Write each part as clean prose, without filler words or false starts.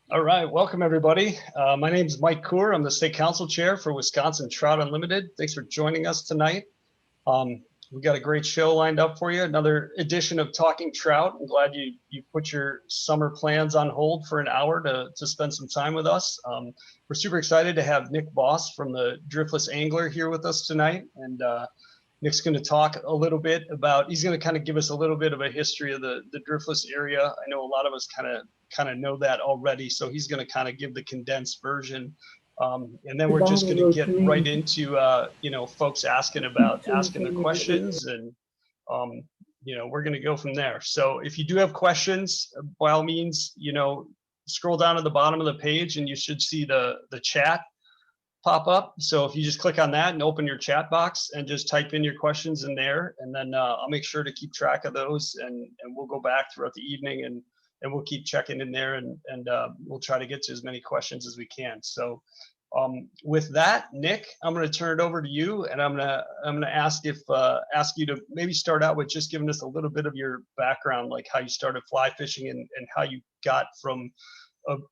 All right, welcome everybody. My name is Mike Coor. I'm the State Council Chair for Wisconsin Trout Unlimited. Thanks for joining us tonight. We got a great show lined up for you. Another edition of Talking Trout. I'm glad you put your summer plans on hold for an hour to spend some time with us. We're super excited to have Nick Voss from the Driftless Angler here with us tonight. And Nick's going to talk a little bit about, he's going to kind of give us a little bit of a history of the driftless area. I know a lot of us kind of know that already. So he's going to kind of give the condensed version. And then we're just going to get right into, folks asking their questions and, we're going to go from there. So if you do have questions, by all means, scroll down to the bottom of the page and you should see the chat pop up. So if you just click on that and open your chat box and just type in your questions in there, and then I'll make sure to keep track of those, and we'll go back throughout the evening and we'll keep checking in there, and we'll try to get to as many questions as we can. So with that, Nick, I'm going to turn it over to you, and I'm going to ask you to maybe start out with just giving us a little bit of your background, like how you started fly fishing and how you got from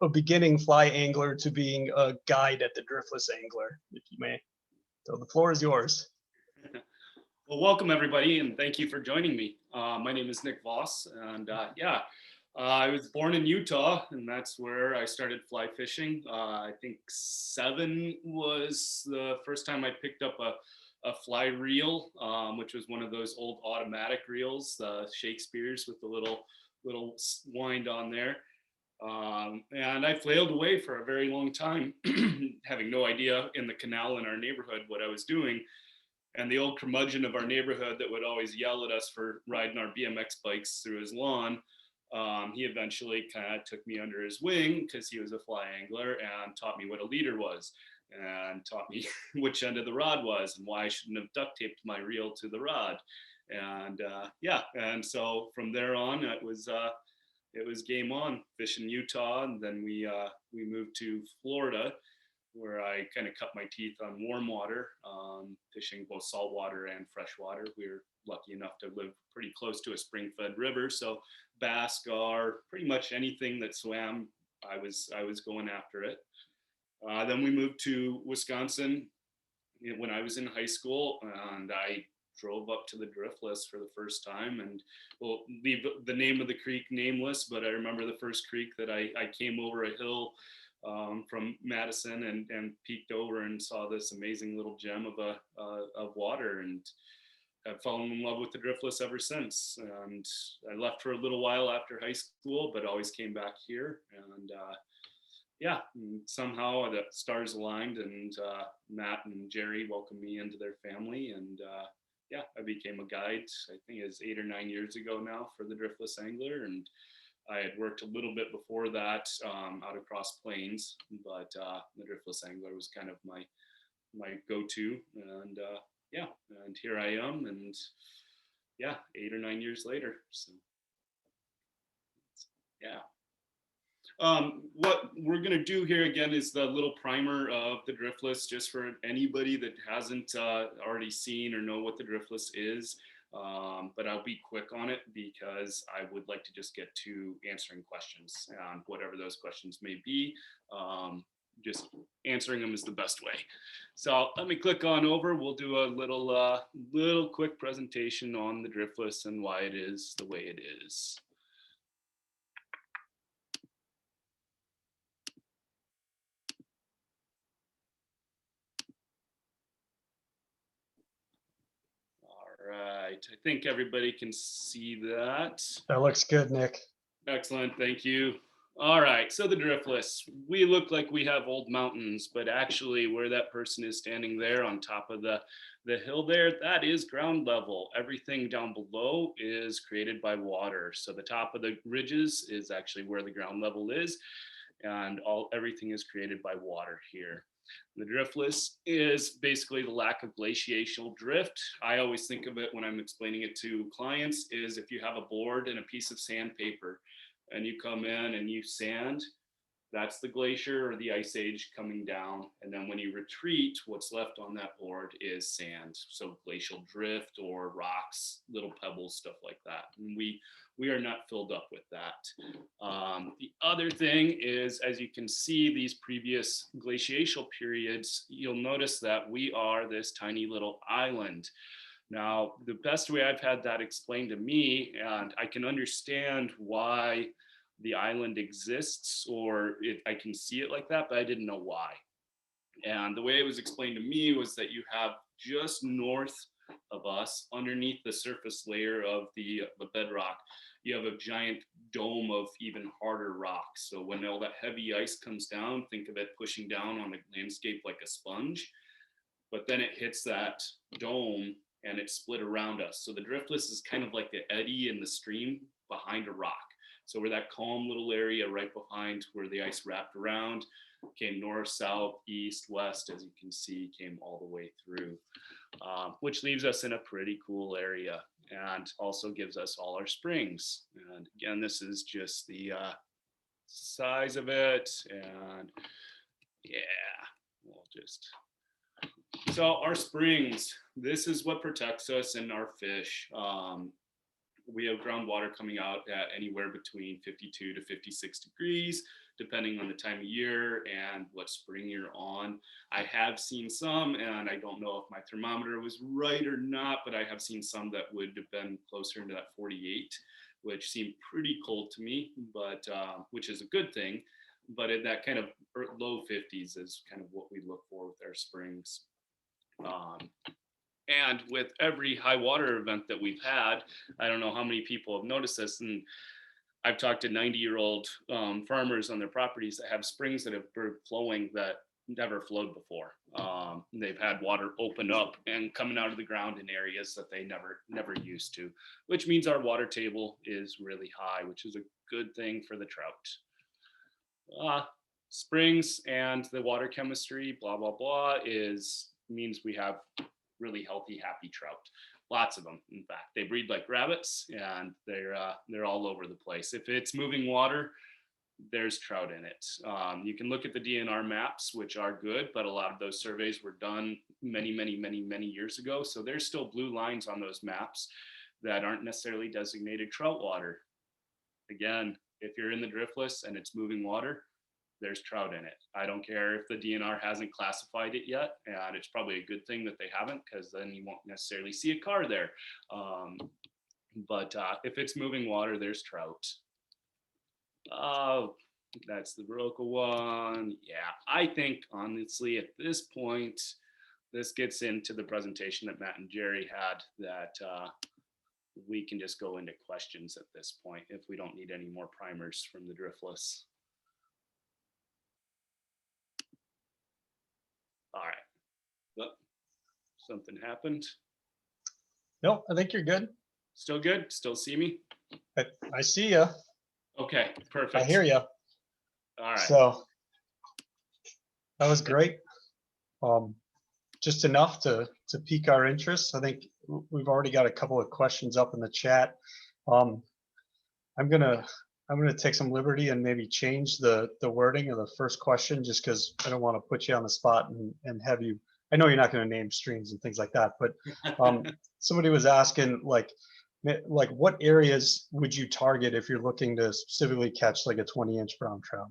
a beginning fly angler to being a guide at the Driftless Angler, if you may. So the floor is yours. Well, welcome everybody, and thank you for joining me. My name is Nick Voss, and I was born in Utah, and that's where I started fly fishing. I think 7 was the first time I picked up a fly reel, which was one of those old automatic reels, Shakespeare's with the little wind on there. And I flailed away for a very long time, having no idea in the canal in our neighborhood what I was doing. And the old curmudgeon of our neighborhood that would always yell at us for riding our BMX bikes through his lawn, he eventually kind of took me under his wing because he was a fly angler and taught me what a leader was and taught me which end of the rod was and why I shouldn't have duct taped my reel to the rod. And and so from there on, it was game on, fishing Utah, and then we moved to Florida, where I kind of cut my teeth on warm water, fishing both saltwater and freshwater. We were lucky enough to live pretty close to a spring-fed river, so bass, gar, pretty much anything that swam, I was going after it. Then we moved to Wisconsin when I was in high school, and I drove up to the Driftless for the first time, and we'll leave the name of the creek nameless, but I remember the first creek that I came over a hill from Madison and peeked over and saw this amazing little gem of water, and I've fallen in love with the Driftless ever since. And I left for a little while after high school, but always came back here, and somehow the stars aligned, and Matt and Jerry welcomed me into their family, and I became a guide, I think it's 8 or 9 years ago now, for the Driftless Angler. And I had worked a little bit before that out across plains, but the Driftless Angler was kind of my go-to. And and here I am, and 8 or 9 years later. So what we're going to do here again is the little primer of the Driftless, just for anybody that hasn't already seen or know what the Driftless is. But I'll be quick on it because I would like to just get to answering questions, and whatever those questions may be. Just answering them is the best way. So let me click on over. We'll do a little quick presentation on the Driftless and why it is the way it is. Right, I think everybody can see that. That looks good, Nick. Excellent, thank you. All right, so the Driftless, we look like we have old mountains, but actually where that person is standing there on top of the hill there, that is ground level. Everything down below is created by water. So the top of the ridges is actually where the ground level is, and everything is created by water here. The driftless is basically the lack of glaciational drift. I always think of it when I'm explaining it to clients is if you have a board and a piece of sandpaper and you come in and you sand, that's the glacier or the ice age coming down. And then when you retreat, what's left on that board is sand. So glacial drift or rocks, little pebbles, stuff like that. And we are not filled up with that. The other thing is, as you can see, these previous glacial periods, you'll notice that we are this tiny little island. Now, the best way I've had that explained to me, and I can understand why the island exists, or I can see it like that, but I didn't know why. And the way it was explained to me was that you have just north of us, underneath the surface layer of the bedrock, you have a giant dome of even harder rock. So when all that heavy ice comes down, think of it pushing down on the landscape like a sponge, but then it hits that dome and it's split around us. So the driftless is kind of like the eddy in the stream behind a rock. So we're that calm little area right behind where the ice wrapped around, came north, south, east, west, as you can see, came all the way through, which leaves us in a pretty cool area and also gives us all our springs. And again, this is just the size of it. And yeah, we'll just... So our springs, this is what protects us and our fish. We have groundwater coming out at anywhere between 52 to 56 degrees, depending on the time of year and what spring you're on. I have seen some, and I don't know if my thermometer was right or not, but I have seen some that would have been closer to that 48, which seemed pretty cold to me, but which is a good thing. But in that kind of low 50s is kind of what we look for with our springs. And with every high water event that we've had, I don't know how many people have noticed this, and I've talked to 90-year-old farmers on their properties that have springs that have been flowing that never flowed before. They've had water open up and coming out of the ground in areas that they never used to, which means our water table is really high, which is a good thing for the trout. Springs and the water chemistry, blah, blah, blah, means we have really healthy, happy trout. Lots of them, in fact. They breed like rabbits, and they're all over the place. If it's moving water, there's trout in it. You can look at the DNR maps, which are good, but a lot of those surveys were done many years ago. So there's still blue lines on those maps that aren't necessarily designated trout water. Again, if you're in the driftless and it's moving water, there's trout in it. I don't care if the DNR hasn't classified it yet, and it's probably a good thing that they haven't, because then you won't necessarily see a car there. But if it's moving water, there's trout. Oh, that's the Viroqua one. Yeah, I think honestly at this point, this gets into the presentation that Matt and Jerry had, that we can just go into questions at this point if we don't need any more primers from the driftless. All right. Oh, something happened. No, I think you're good. Still good? Still see me? I see you. Okay, perfect. I hear you. All right. So that was great. Just enough to pique our interest. I think we've already got a couple of questions up in the chat. I'm gonna take some liberty and maybe change the wording of the first question, just because I don't want to put you on the spot and have you. I know you're not going to name streams and things like that, but somebody was asking like what areas would you target if you're looking to specifically catch like a 20-inch brown trout?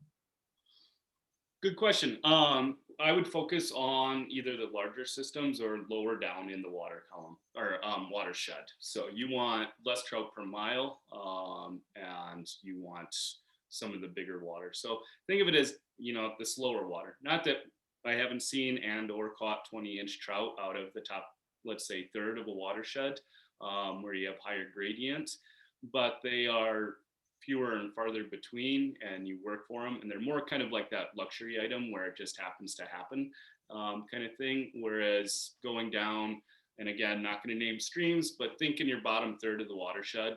Good question. I would focus on either the larger systems or lower down in the water column or watershed. So you want less trout per mile, and you want some of the bigger water. So think of it as, the slower water. Not that I haven't seen and or caught 20-inch trout out of the top, let's say, third of a watershed, where you have higher gradient, but they are fewer and farther between, and you work for them, and they're more kind of like that luxury item where it just happens to happen, kind of thing. Whereas going down, and again, not going to name streams, but think in your bottom third of the watershed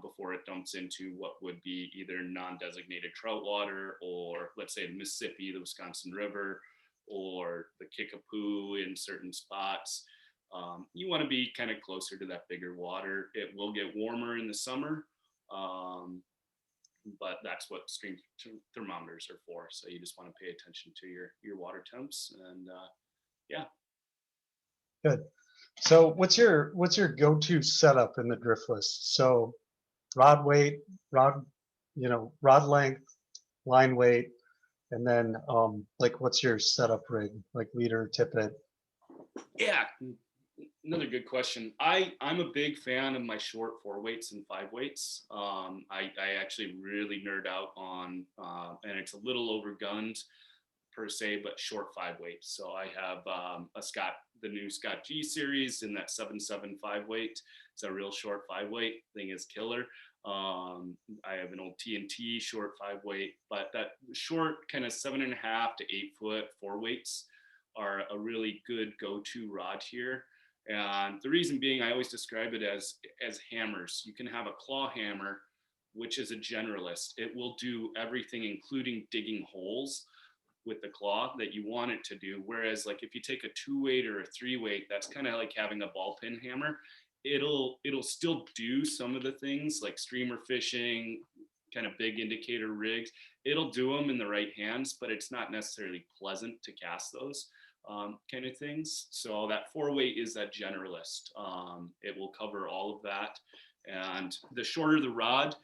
before it dumps into what would be either non-designated trout water, or let's say the Mississippi, the Wisconsin River, or the Kickapoo in certain spots. You want to be kind of closer to that bigger water. It will get warmer in the summer. but that's what stream thermometers are for. So you just want to pay attention to your water temps, and yeah. Good. So what's your go-to setup in the Driftless? So rod weight, rod, rod length, line weight, and then like what's your setup rig, like leader, tippet? Yeah, another good question. I'm a big fan of my short 4 weights and 5 weights. I actually really nerd out on, and it's a little overgunned per se, but short 5 weights. So I have the new Scott G series in that 7.75 weight. It's a real short 5 weight. Thing is killer. I have an old TNT short 5 weight, but that short kind of 7.5 to 8 foot 4 weights are a really good go-to rod here. And the reason being, I always describe it as hammers. You can have a claw hammer, which is a generalist. It will do everything, including digging holes with the claw that you want it to do. Whereas like if you take a 2 weight or a 3 weight, that's kind of like having a ball peen hammer. It'll still do some of the things like streamer fishing, kind of big indicator rigs. It'll do them in the right hands, but it's not necessarily pleasant to cast those kind of things. So that 4 weight is that generalist. It will cover all of that. And the shorter the rod,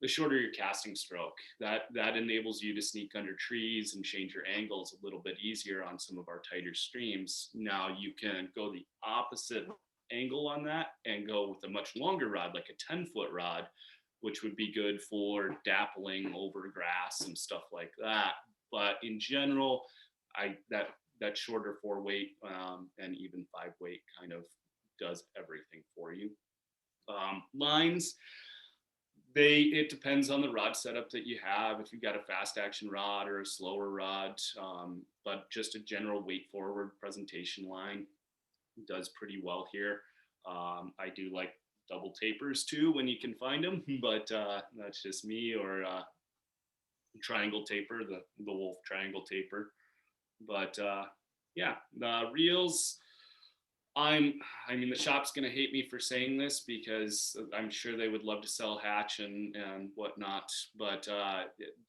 the shorter your casting stroke. That enables you to sneak under trees and change your angles a little bit easier on some of our tighter streams. Now you can go the opposite angle on that and go with a much longer rod, like a 10-foot rod, which would be good for dappling over grass and stuff like that. But in general, that shorter 4 weight and even 5 weight kind of does everything for you. Lines, it depends on the rod setup that you have. If you've got a fast action rod or a slower rod, but just a general weight forward presentation line does pretty well here. I do like double tapers too when you can find them, but that's just me, or triangle taper, the Wolf triangle taper. But yeah, the reels, I mean, the shop's going to hate me for saying this because I'm sure they would love to sell hatch and whatnot, but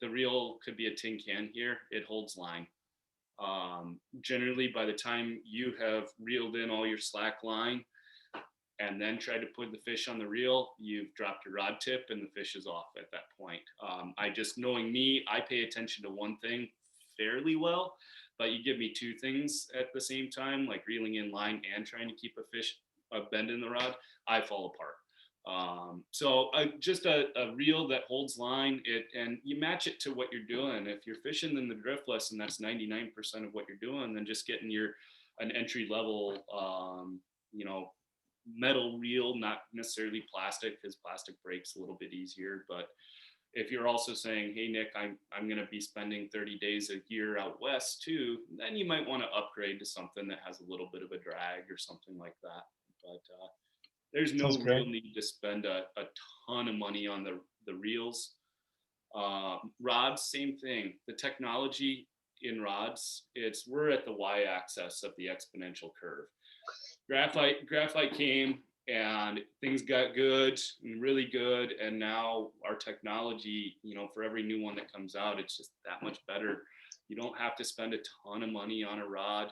the reel could be a tin can here. It holds line. Generally, by the time you have reeled in all your slack line and then tried to put the fish on the reel, you've dropped your rod tip and the fish is off at that point. Knowing me, I pay attention to one thing fairly well, but you give me 2 things at the same time, like reeling in line and trying to keep a bend in the rod, I fall apart. So just a reel that holds line, and you match it to what you're doing. If you're fishing in the driftless and that's 99% of what you're doing, then just getting an entry level, metal reel, not necessarily plastic, because plastic breaks a little bit easier. But if you're also saying, hey, Nick, I'm going to be spending 30 days a year out west too, then you might want to upgrade to something that has a little bit of a drag or something like that. But there's no real need to spend a ton of money on the reels. Rods, same thing. The technology in rods, we're at the y-axis of the exponential curve. Graphite came and things got good and really good, and now our technology, for every new one that comes out, it's just that much better. You don't have to spend a ton of money on a rod.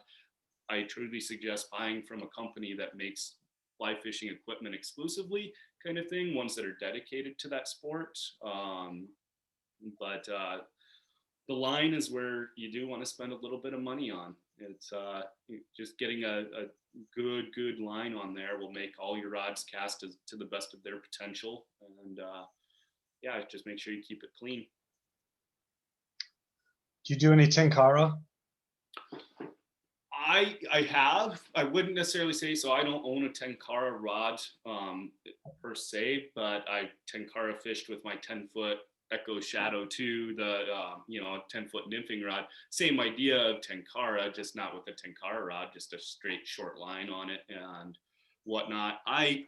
I truly suggest buying from a company that makes fly fishing equipment exclusively, kind of thing, ones that are dedicated to that sport. But the line is where you do want to spend a little bit of money on. It's just getting a good line on there will make all your rods cast to the best of their potential. And yeah, just make sure you keep it clean. Do you do any tenkara? I wouldn't necessarily say so. I don't own a tenkara rod per se, but I tenkara fished with my 10-foot Echo Shadow 2, the 10-foot nymphing rod. Same idea of tenkara, just not with a tenkara rod, just a straight short line on it and whatnot. I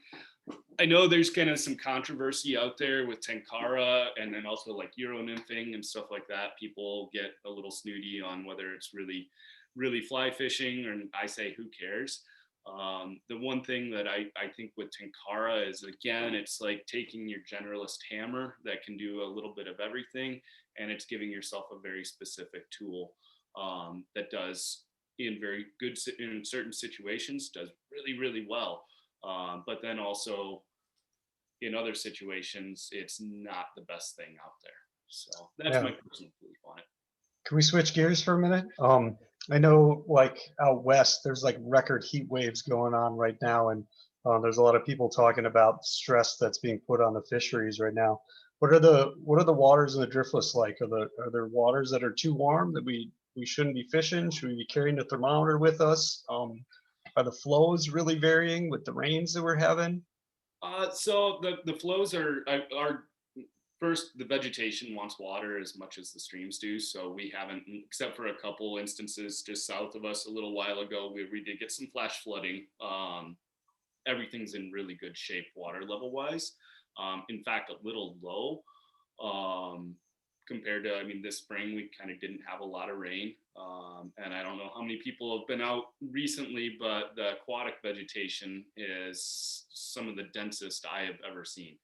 know there's kind of some controversy out there with tenkara, and then also like Euro nymphing and stuff like that. People get a little snooty on whether it's really fly fishing, and I say who cares. The one thing that I think with Tenkara is, again, it's like taking your generalist hammer that can do a little bit of everything, and it's giving yourself a very specific tool that does in certain situations, does really, really well. But then also in other situations, it's not the best thing out there. So that's my personal belief on it. Can we switch gears for a minute? I know like out west, there's like record heat waves going on right now. And there's a lot of people talking about stress that's being put on the fisheries right now. What are the waters in the driftless like? Are there waters that are too warm that we shouldn't be fishing? Should we be carrying the thermometer with us? Are the flows really varying with the rains that we're having? So the flows are first, the vegetation wants water as much as the streams do. So we haven't, except for a couple instances just south of us a little while ago, we did get some flash flooding. Everything's in really good shape water level wise. In fact, a little low compared to, I mean, this spring we kind of didn't have a lot of rain. And I don't know how many people have been out recently, but the aquatic vegetation is some of the densest I have ever seen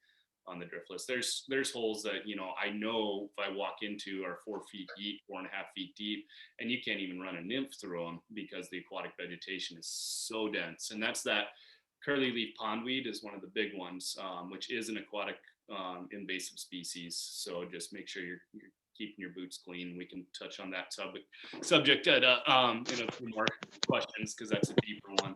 on the driftless. There's holes that, you know if I walk into are 4 feet deep, 4.5 feet deep, and you can't even run a nymph through them because the aquatic vegetation is so dense. And that's that curly leaf pondweed is one of the big ones, which is an aquatic invasive species. So just make sure you're keeping your boots clean. We can touch on that subject at in a few more questions because that's a deeper one.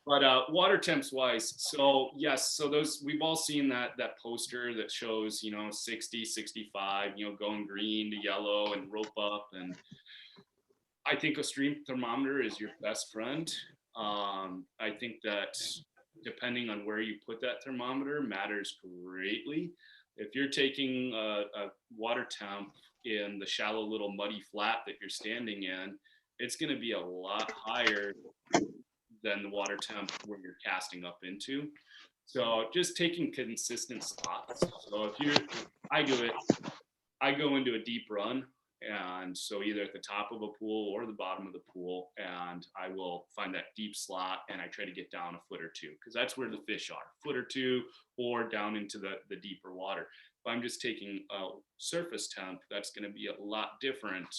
But water temps wise, so yes, so those, we've all seen that poster that shows 60, 65, going green to yellow and rope up, and I think a stream thermometer is your best friend. I think that depending on where you put that thermometer matters greatly. If you're taking a water temp in the shallow little muddy flat that you're standing in, it's going to be a lot higher than the water temp where you're casting up into. So just taking consistent spots. So I do it, I go into a deep run, and so either at the top of a pool or the bottom of the pool, and I will find that deep slot and I try to get down a foot or two because that's where the fish are, foot or two, or down into the deeper water. If I'm just taking a surface temp, that's going to be a lot different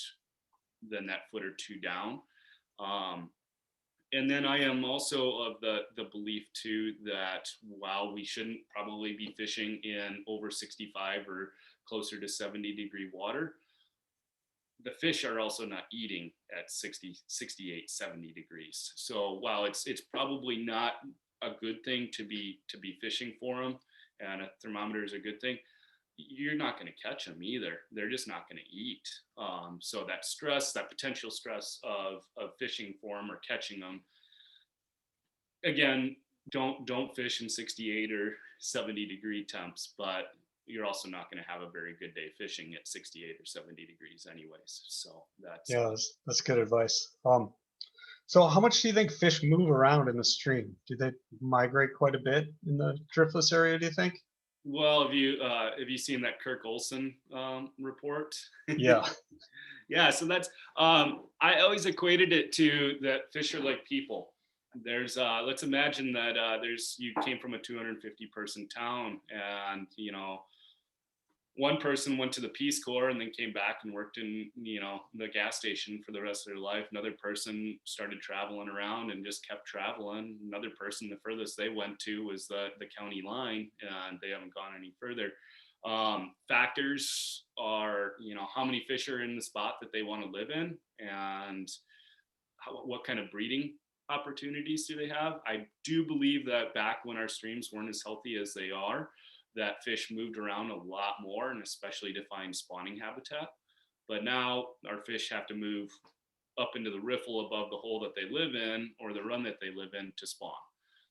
than that foot or two down. And then I am also of the belief too that while we shouldn't probably be fishing in over 65 or closer to 70-degree water, the fish are also not eating at 60, 68, 70 degrees. So while it's probably not a good thing to be fishing for them, and a thermometer is a good thing, you're not going to catch them either. They're just not going to eat. So that stress, that potential stress of fishing for them or catching them, again, don't fish in 68 or 70-degree temps, but you're also not going to have a very good day fishing at 68 or 70 degrees anyways. So that's good advice. So how much do you think fish move around in the stream? Do they migrate quite a bit in the driftless area, do you think? Well, have you seen that Kirk Olson report? Yeah. Yeah, so that's I always equated it to that fish are like people. There's let's imagine that you came from a 250 person town, and one person went to the Peace Corps and then came back and worked in the gas station for the rest of their life. Another person started traveling around and just kept traveling. Another person, the furthest they went to was the county line, and they haven't gone any further. Factors are how many fish are in the spot that they want to live in, and what kind of breeding opportunities do they have. I do believe that back when our streams weren't as healthy as they are, that fish moved around a lot more, and especially to find spawning habitat. But now our fish have to move up into the riffle above the hole that they live in, or the run that they live in, to spawn.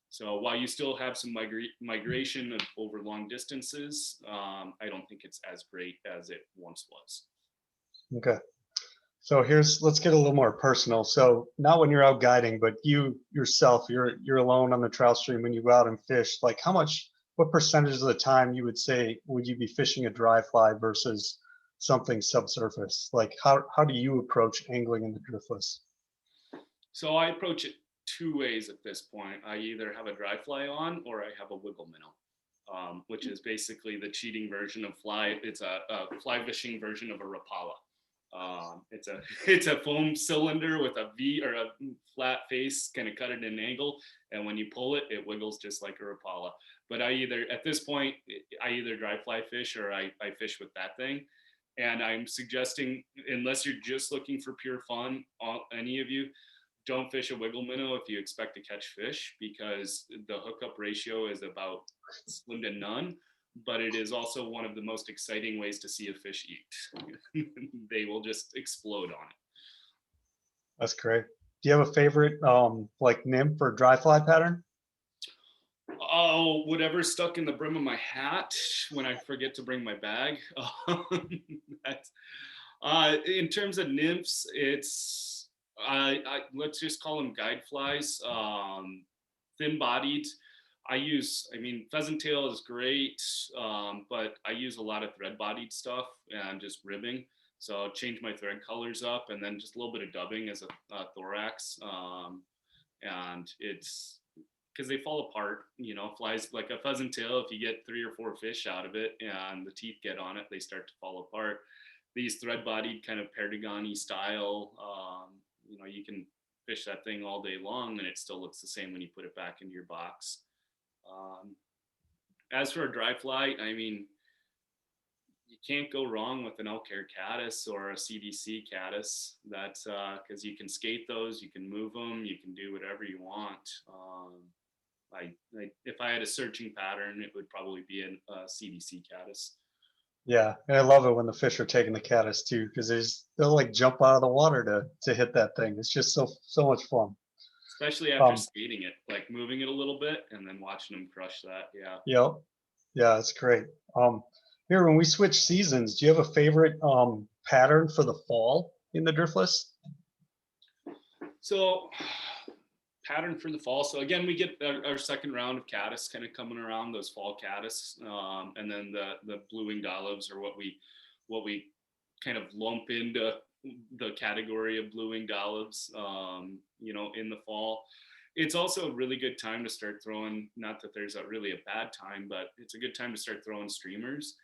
So while you still have some migration over long distances, I don't think it's as great as it once was. Okay. So let's get a little more personal. So not when you're out guiding, but you yourself, you're alone on the trout stream when you go out and fish. Like what percentage of the time you would say would you be fishing a dry fly versus something subsurface? Like how do you approach angling in the driftless? So I approach it two ways at this point. I either have a dry fly on or I have a wiggle minnow, which is basically the cheating version of fly. It's a fly fishing version of a Rapala. It's a foam cylinder with a V or a flat face, kind of cut at an angle, and when you pull it, it wiggles just like a Rapala. But at this point, I either dry fly fish or I fish with that thing. And I'm suggesting, unless you're just looking for pure fun, any of you, don't fish a wiggle minnow if you expect to catch fish, because the hookup ratio is about slim to none. But it is also one of the most exciting ways to see a fish eat. They will just explode on it. That's great. Do you have a favorite like nymph or dry fly pattern? Oh, whatever's stuck in the brim of my hat when I forget to bring my bag. In terms of nymphs, it's let's just call them guide flies, thin-bodied. Pheasant tail is great, but I use a lot of thread-bodied stuff and just ribbing. So I'll change my thread colors up, and then just a little bit of dubbing as a thorax. And it's because they fall apart, flies like a pheasant tail. If you get 3 or 4 fish out of it and the teeth get on it, they start to fall apart. These thread-bodied kind of Perdigon-y style, you can fish that thing all day long and it still looks the same when you put it back into your box. As for a dry fly, you can't go wrong with an elk hair caddis or a CDC caddis. That's because you can skate those, you can move them, you can do whatever you want. If I had a searching pattern, it would probably be a CDC caddis. Yeah, and I love it when the fish are taking the caddis too, because they'll like jump out of the water to hit that thing. It's just so much fun. Especially after skating it, like moving it a little bit and then watching them crush that. Yeah. Yep. Yeah, it's great. Here, when we switch seasons, do you have a favorite pattern for the fall in the Driftless? So, pattern for the fall. So again, we get our second round of caddis kind of coming around, those fall caddis, and then the blue-winged olives are what we kind of lump into the category of blue-winged olives, in the fall. It's also a really good time to start throwing, not that there's really a bad time, but it's a good time to start throwing streamers.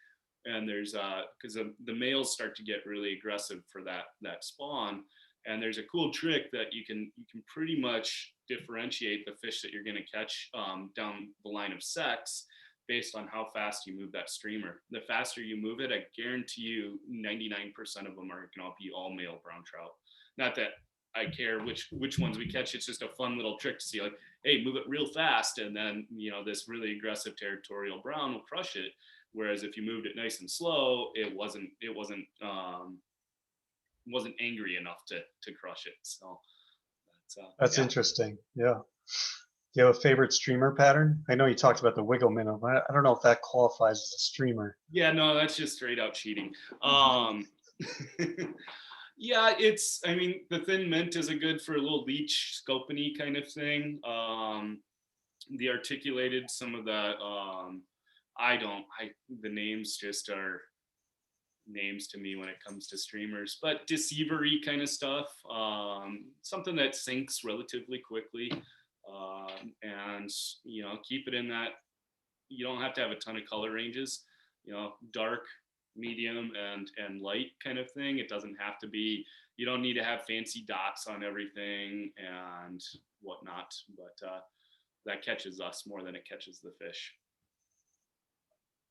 And there's because the males start to get really aggressive for that spawn. And there's a cool trick that you can pretty much differentiate the fish that you're going to catch down the line of sex based on how fast you move that streamer. The faster you move it, I guarantee you 99% of them are going to be all male brown trout. Not that I care which ones we catch. It's just a fun little trick to see, like, hey, move it real fast, and then this really aggressive territorial brown will crush it. Whereas if you moved it nice and slow, it wasn't angry enough to crush it. So that's interesting. Yeah. Do you have a favorite streamer pattern? I know you talked about the wiggle minnow, but I don't know if that qualifies as a streamer. Yeah, no, that's just straight out cheating. Yeah, the thin mint is a good for a little leech scopany kind of thing. The articulated, some of the the names just are names to me when it comes to streamers, but deceivery kind of stuff, something that sinks relatively quickly, and keep it in that. You don't have to have a ton of color ranges, dark, medium, and light kind of thing. It doesn't have to be, you don't need to have fancy dots on everything and whatnot, but that catches us more than it catches the fish.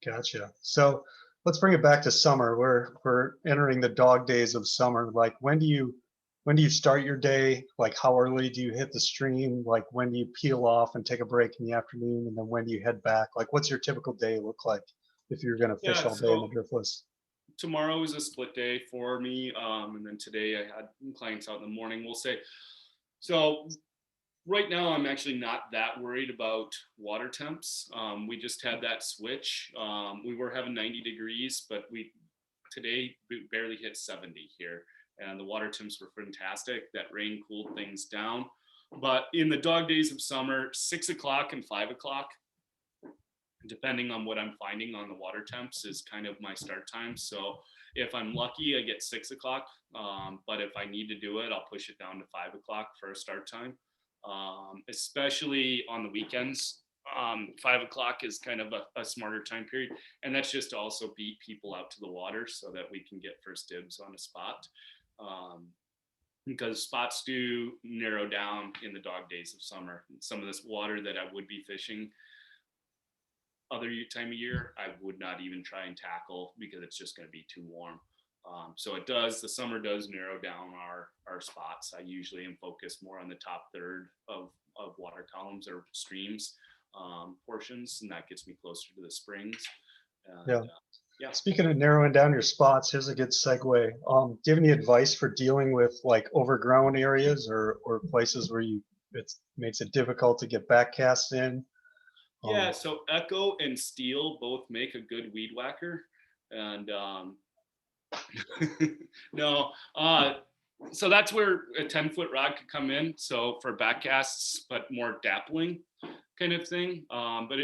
Gotcha. So let's bring it back to summer. We're entering the dog days of summer. Like, when do you start your day? Like, how early do you hit the stream? Like, when do you peel off and take a break in the afternoon? And then when do you head back? Like, what's your typical day look like if you're going to fish all day in the Driftless? Tomorrow is a split day for me. And then today I had clients out in the morning, we'll say. So right now, I'm actually not that worried about water temps. We just had that switch. We were having 90 degrees, but today we barely hit 70 here. And the water temps were fantastic. That rain cooled things down. But in the dog days of summer, 6 o'clock and 5 o'clock, depending on what I'm finding on the water temps, is kind of my start time. So if I'm lucky, I get 6 o'clock. But if I need to do it, I'll push it down to 5 o'clock for a start time. especially on the weekends. 5 o'clock is kind of a smarter time period, and that's just to also beat people out to the water so that we can get first dibs on a spot. Because spots do narrow down in the dog days of summer. Some of this water that I would be fishing other time of year, I would not even try and tackle because it's just going to be too warm. So the summer does narrow down our spots. I usually am focused more on the top third of water columns or streams portions, and that gets me closer to the springs. Yeah. Yeah. Speaking of narrowing down your spots, here's a good segue. Do you have any advice for dealing with like overgrown areas or places where it makes it difficult to get back cast in? Yeah, so Echo and Steel both make a good weed whacker, and no, so that's where a 10-foot rod could come in. So for back casts, but more dappling kind of thing. But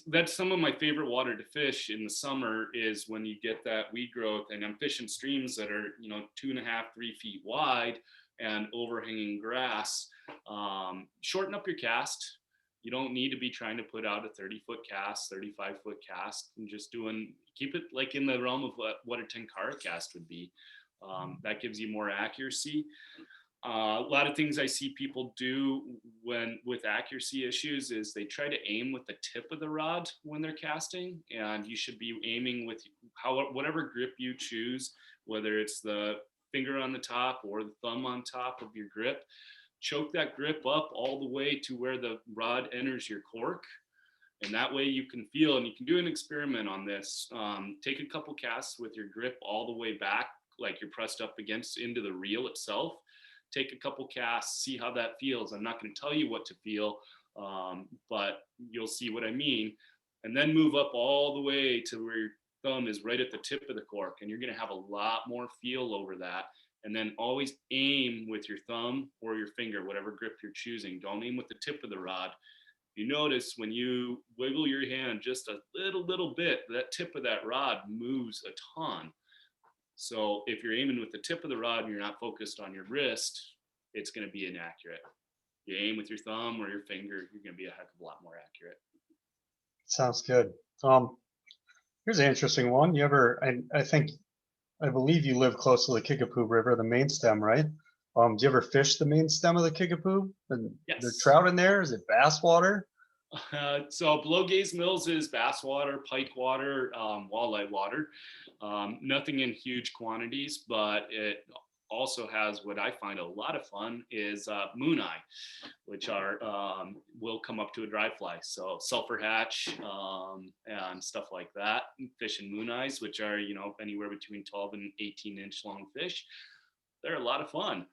that's some of my favorite water to fish in the summer is when you get that weed growth, and I'm fishing streams that are 2.5, 3 feet wide and overhanging grass. Shorten up your cast. You don't need to be trying to put out a 30-foot cast, 35-foot cast, and just keep it like in the realm of what a tenkara cast would be. That gives you more accuracy. A lot of things I see people do with accuracy issues is they try to aim with the tip of the rod when they're casting, and you should be aiming with whatever grip you choose, whether it's the finger on the top or the thumb on top of your grip. Choke that grip up all the way to where the rod enters your cork, and that way you can feel, and you can do an experiment on this. Take a couple casts with your grip all the way back, like you're pressed up into the reel itself. Take a couple casts, see how that feels. I'm not going to tell you what to feel, but you'll see what I mean. And then move up all the way to where your thumb is right at the tip of the cork, and you're going to have a lot more feel over that. And then always aim with your thumb or your finger, whatever grip you're choosing. Don't aim with the tip of the rod. You notice when you wiggle your hand just a little bit, that tip of that rod moves a ton. So if you're aiming with the tip of the rod and you're not focused on your wrist, it's going to be inaccurate. You aim with your thumb or your finger, you're going to be a heck of a lot more accurate. Sounds good. Here's an interesting one. I believe you live close to the Kickapoo River, the main stem, right? Do you ever fish the main stem of the Kickapoo? And yes. There's trout in there? Is it bass water? So below Gaze Mills is bass water, pike water, walleye water. Nothing in huge quantities, but it also has what I find a lot of fun is moon eye, which will come up to a dry fly. So sulfur hatch and stuff like that. Fishing moon eyes, which are anywhere between 12 and 18-inch long fish. They're a lot of fun.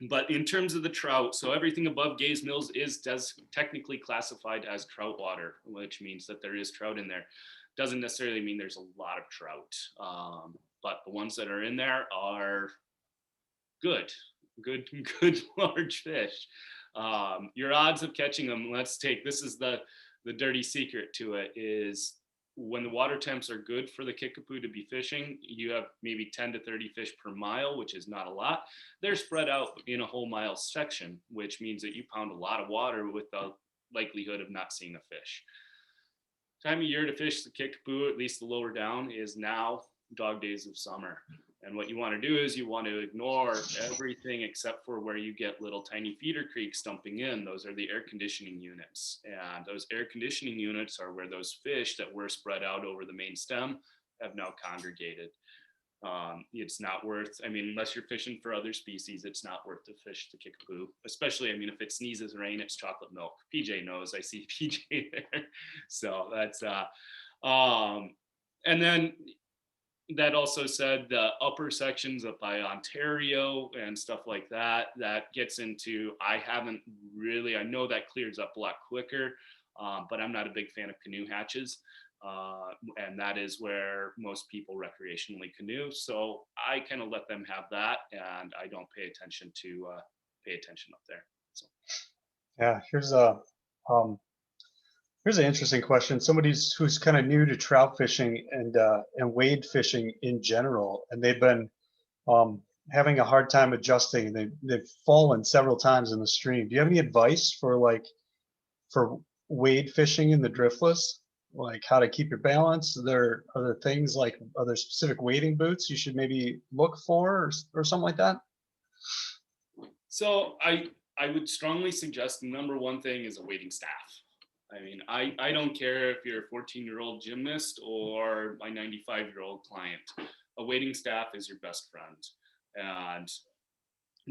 But in terms of the trout, so everything above Gaze Mills does technically classified as trout water, which means that there is trout in there. Doesn't necessarily mean there's a lot of trout, but the ones that are in there are good large fish. Your odds of catching them, this is the dirty secret to it, is when the water temps are good for the Kickapoo to be fishing, you have maybe 10 to 30 fish per mile, which is not a lot. They're spread out in a whole mile section, which means that you pound a lot of water with the likelihood of not seeing a fish. Time of year to fish the Kickapoo, at least the lower down, is now dog days of summer. And what you want to do is you want to ignore everything except for where you get little tiny feeder creeks dumping in. Those are the air conditioning units. And those air conditioning units are where those fish that were spread out over the main stem have now congregated. It's not worth, unless you're fishing for other species, it's not worth to fish the Kickapoo. Especially, if it sneezes rain, it's chocolate milk. PJ knows, I see PJ there. So that's, and then that also said the upper sections up by Ontario and stuff like that, that gets into, I know that clears up a lot quicker, but I'm not a big fan of canoe hatches. And that is where most people recreationally canoe. So I kind of let them have that, and I don't pay attention up there. So. Yeah, here's an interesting question. Somebody who's kind of new to trout fishing and wade fishing in general, and they've been having a hard time adjusting. They've fallen several times in the stream. Do you have any advice for wade fishing in the driftless? Like how to keep your balance? Are there things like, are there specific wading boots you should maybe look for or something like that? So I would strongly suggest the number one thing is a wading staff. I mean, I don't care if you're a 14-year-old gymnast or my 95-year-old client. A wading staff is your best friend. And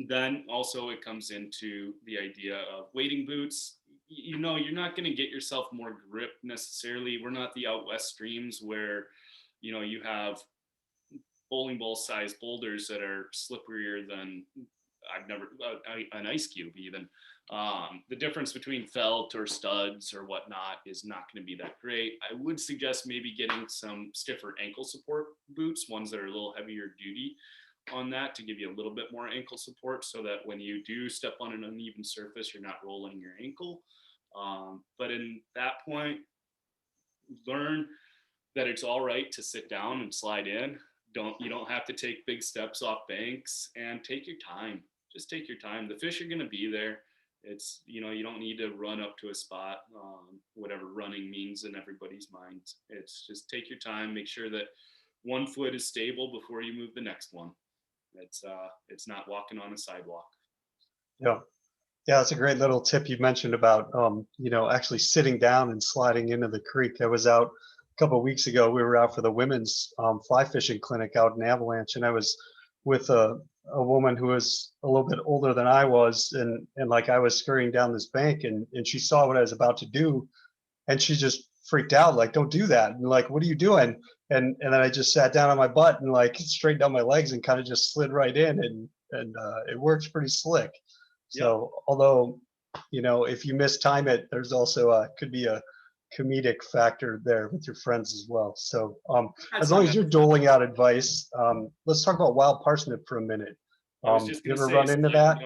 then also it comes into the idea of wading boots. You know, you're not going to get yourself more grip necessarily. We're not the out west streams where, you know, you have bowling ball sized boulders that are slipperier than an ice cube even. The difference between felt or studs or whatnot is not going to be that great. I would suggest maybe getting some stiffer ankle support boots, ones that are a little heavier duty on that, to give you a little bit more ankle support so that when you do step on an uneven surface, you're not rolling your ankle. But in that point, learn that it's all right to sit down and slide in. You don't have to take big steps off banks, and take your time. Just take your time. The fish are going to be there. It's, you know, you don't need to run up to a spot, whatever running means in everybody's mind. It's just take your time, make sure that one foot is stable before you move the next one. It's not walking on a sidewalk. Yeah. Yeah, that's a great little tip you mentioned about, you know, actually sitting down and sliding into the creek. I was out a couple of weeks ago. We were out for the women's fly fishing clinic out in Avalanche, and I was with a woman who was a little bit older than I was, and like I was scurrying down this bank, and she saw what I was about to do, and she just freaked out, like, "Don't do that!" And like, "What are you doing?" And then I just sat down on my butt and like straightened out my legs and kind of just slid right in, and it works pretty slick. So although, you know, if you mistime it, there's also could be a comedic factor there with your friends as well. So as long as you're doling out advice, let's talk about wild parsnip for a minute. I was just You going to ever say, run into that?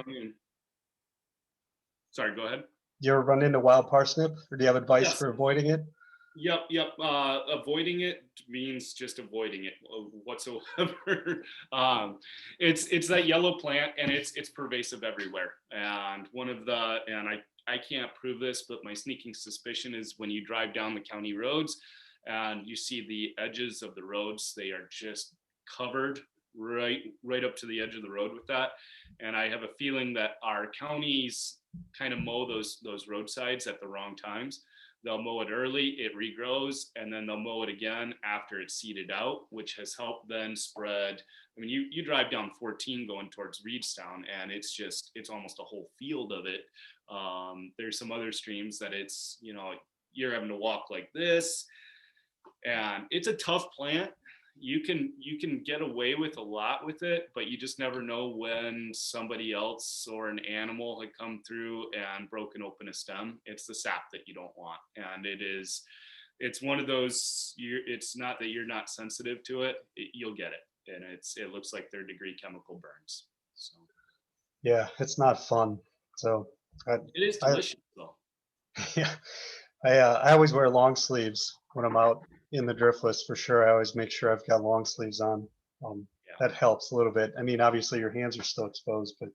Sorry, go ahead. You ever run into wild parsnip, or do you have advice Yes. for avoiding it? Yep. Avoiding it means just avoiding it whatsoever. It's that yellow plant, and it's pervasive everywhere. And I can't prove this, but my sneaking suspicion is when you drive down the county roads and you see the edges of the roads, they are just covered right up to the edge of the road with that. And I have a feeling that our counties kind of mow those roadsides at the wrong times. They'll mow it early, it regrows, and then they'll mow it again after it's seeded out, which has helped then spread. I mean, you drive down 14 going towards Reedstown, and it's almost a whole field of it. There's some other streams that it's, you know, you're having to walk like this, and it's a tough plant. You can get away with a lot with it, but you just never know when somebody else or an animal had come through and broken open a stem. It's the sap that you don't want, and it's one of those. It's not that you're not sensitive to it. You'll get it, and it looks like third-degree chemical burns. So Yeah, it's not fun. So it is delicious though. Yeah, I always wear long sleeves when I'm out in the driftless for sure. I always make sure I've got long sleeves on. That helps a little bit. I mean, obviously your hands are still exposed, but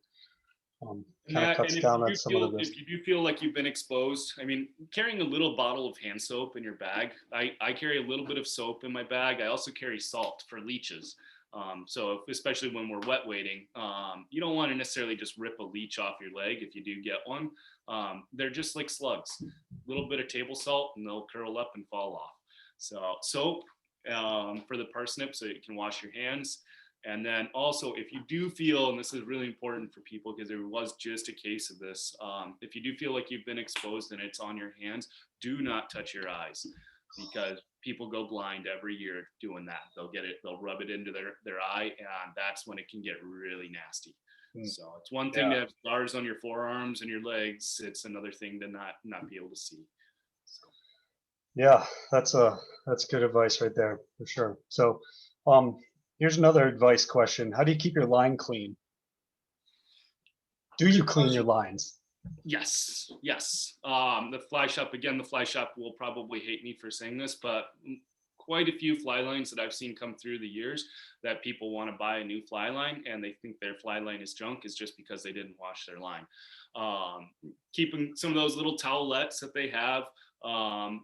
kind of cuts down on some of the risk. If you do feel like you've been exposed, I mean, carrying a little bottle of hand soap in your bag. I carry a little bit of soap in my bag. I also carry salt for leeches. So especially when we're wet wading, you don't want to necessarily just rip a leech off your leg if you do get one. They're just like slugs. A little bit of table salt and they'll curl up and fall off. So soap for the parsnip so you can wash your hands. And then also, if you do feel, and this is really important for people because there was just a case of this, if you do feel like you've been exposed and it's on your hands, do not touch your eyes, because people go blind every year doing that. They'll rub it into their eye, and that's when it can get really nasty. So it's one thing to have scars on your forearms and your legs. It's another thing to not be able to see. So. Yeah, that's good advice right there for sure. So here's another advice question. How do you keep your line clean? Do you clean your lines? Yes. The fly shop will probably hate me for saying this, but quite a few fly lines that I've seen come through the years that people want to buy a new fly line and they think their fly line is junk is just because they didn't wash their line. Keeping some of those little towelettes that they have,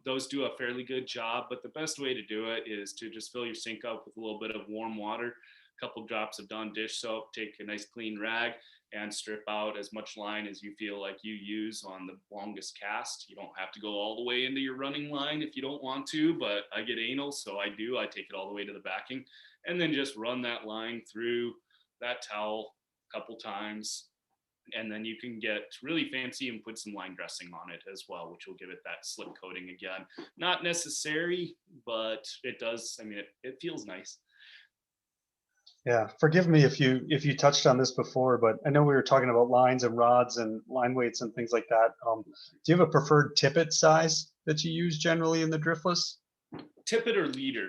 those do a fairly good job, but the best way to do it is to just fill your sink up with a little bit of warm water, a couple drops of Dawn dish soap, take a nice clean rag and strip out as much line as you feel like you use on the longest cast. You don't have to go all the way into your running line if you don't want to, but I get anal, so I do. I take it all the way to the backing and then just run that line through that towel a couple times. And then you can get really fancy and put some line dressing on it as well, which will give it that slip coating again. Not necessary, but it does. I mean, it feels nice. Yeah, forgive me if you touched on this before, but I know we were talking about lines and rods and line weights and things like that. Do you have a preferred tippet size that you use generally in the driftless? Tippet or leader?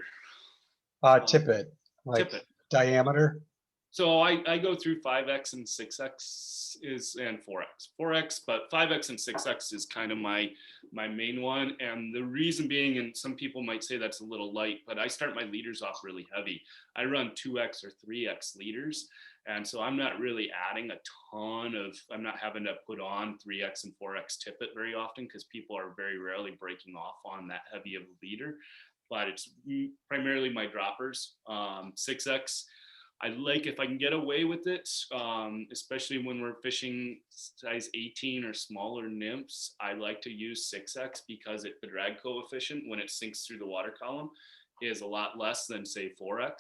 Tippet, like Tippet. Diameter. So I go through 5X and 6X and 4X. 4X, but 5X and 6X is kind of my main one. And the reason being, and some people might say that's a little light, but I start my leaders off really heavy. I run 2X or 3X leaders. And so I'm not really adding a ton of, I'm not having to put on 3X and 4X tippet very often because people are very rarely breaking off on that heavy of a leader. But it's primarily my droppers. 6X. I like if I can get away with it, especially when we're fishing size 18 or smaller nymphs. I like to use 6X because the drag coefficient when it sinks through the water column is a lot less than say 4X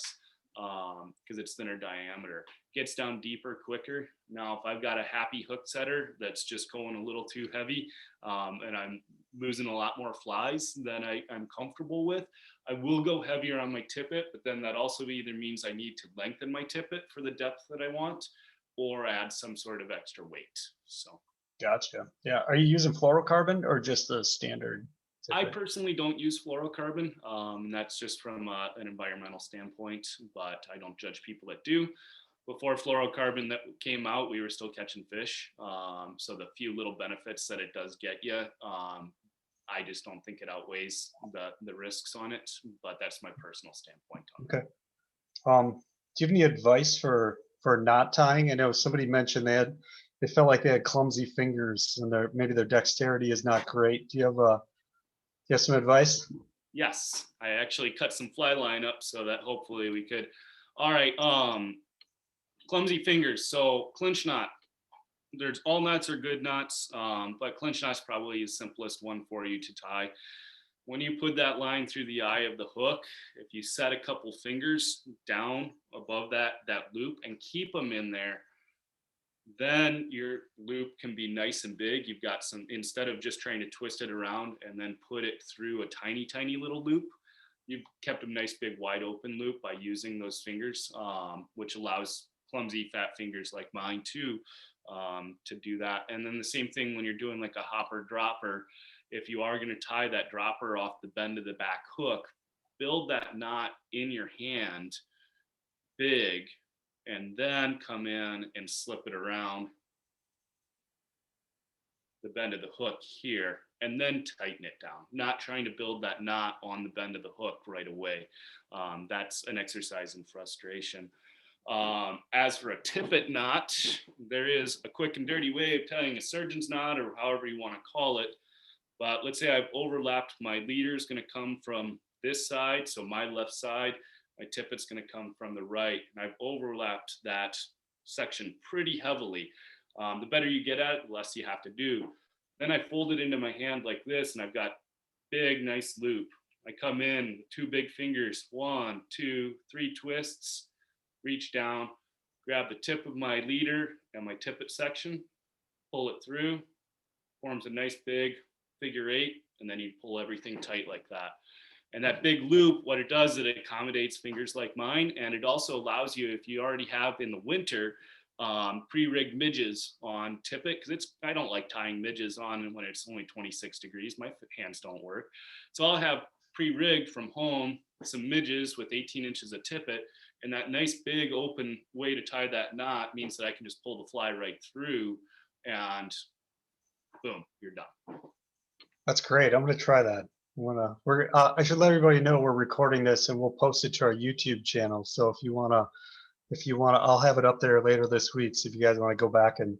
because it's thinner diameter. Gets down deeper quicker. Now, if I've got a happy hook setter that's just going a little too heavy and I'm losing a lot more flies than I'm comfortable with, I will go heavier on my tippet, but then that also either means I need to lengthen my tippet for the depth that I want or add some sort of extra weight. So. Gotcha. Yeah. Are you using fluorocarbon or just the standard tippet? I personally don't use fluorocarbon. That's just from an environmental standpoint, but I don't judge people that do. Before fluorocarbon that came out, we were still catching fish. So the few little benefits that it does get you, I just don't think it outweighs the risks on it, but that's my personal standpoint on it. Okay. Do you have any advice for knot tying? I know somebody mentioned they felt like they had clumsy fingers and maybe their dexterity is not great. Do you have some advice? Yes, I actually cut some fly line up so that hopefully we could. All right, clumsy fingers. So clinch knot. There's all knots are good knots, but clinch knot's probably the simplest one for you to tie. When you put that line through the eye of the hook, if you set a couple fingers down above that loop and keep them in there, then your loop can be nice and big. You've got some, instead of just trying to twist it around and then put it through a tiny, tiny little loop, you've kept a nice big wide open loop by using those fingers, which allows clumsy fat fingers like mine to do that. And then the same thing when you're doing like a hopper dropper, if you are going to tie that dropper off the bend of the back hook, build that knot in your hand big and then come in and slip it around the bend of the hook here and then tighten it down, not trying to build that knot on the bend of the hook right away. That's an exercise in frustration. As for a tippet knot, there is a quick and dirty way of tying a surgeon's knot or however you want to call it. But let's say I've overlapped, my leader is going to come from this side, so my left side, my tippet's going to come from the right, and I've overlapped that section pretty heavily. The better you get at it, the less you have to do. Then I fold it into my hand like this, and I've got big, nice loop. I come in, 2 big fingers, 1, 2, 3 twists, reach down, grab the tip of my leader and my tippet section, pull it through, forms a nice big figure 8, and then you pull everything tight like that. And that big loop, what it does is it accommodates fingers like mine, and it also allows you, if you already have in the winter, pre-rigged midges on tippet, because I don't like tying midges on when it's only 26 degrees. My hands don't work. So I'll have pre-rigged from home some midges with 18 inches of tippet, and that nice big open way to tie that knot means that I can just pull the fly right through and boom, you're done. That's great. I'm going to try that. I should let everybody know we're recording this and we'll post it to our YouTube channel. So if you wanna, I'll have it up there later this week. So if you guys want to go back and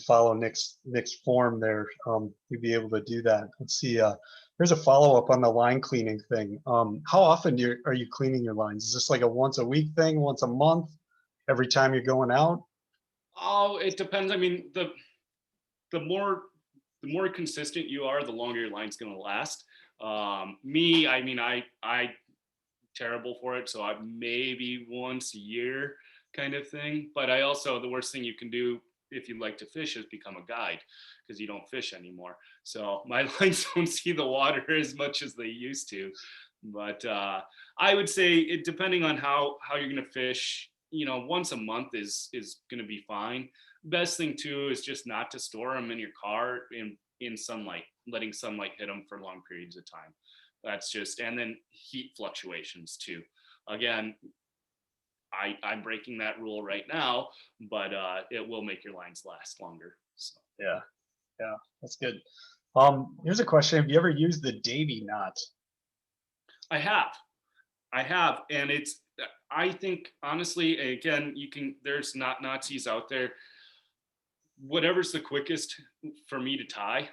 follow Nick's form there, you'll be able to do that. Let's see. Here's a follow up on the line cleaning thing. How often are you cleaning your lines? Is this like a once a week thing, once a month, every time you're going out? Oh, it depends. I mean, the more consistent you are, the longer your line's going to last. Me, I mean, I terrible for it, so I maybe once a year kind of thing. But I also, the worst thing you can do if you like to fish is become a guide, because you don't fish anymore. So my lines don't see the water as much as they used to. But I would say it, depending on how you're going to fish, once a month is going to be fine. Best thing too is just not to store them in your car in sunlight, letting sunlight hit them for long periods of time. That's just, and then heat fluctuations too. Again, I'm breaking that rule right now, but it will make your lines last longer. So. Yeah, that's good. Here's a question: have you ever used the Davey knot? I have, and I think honestly, again, there's not Nazis out there. Whatever's the quickest for me to tie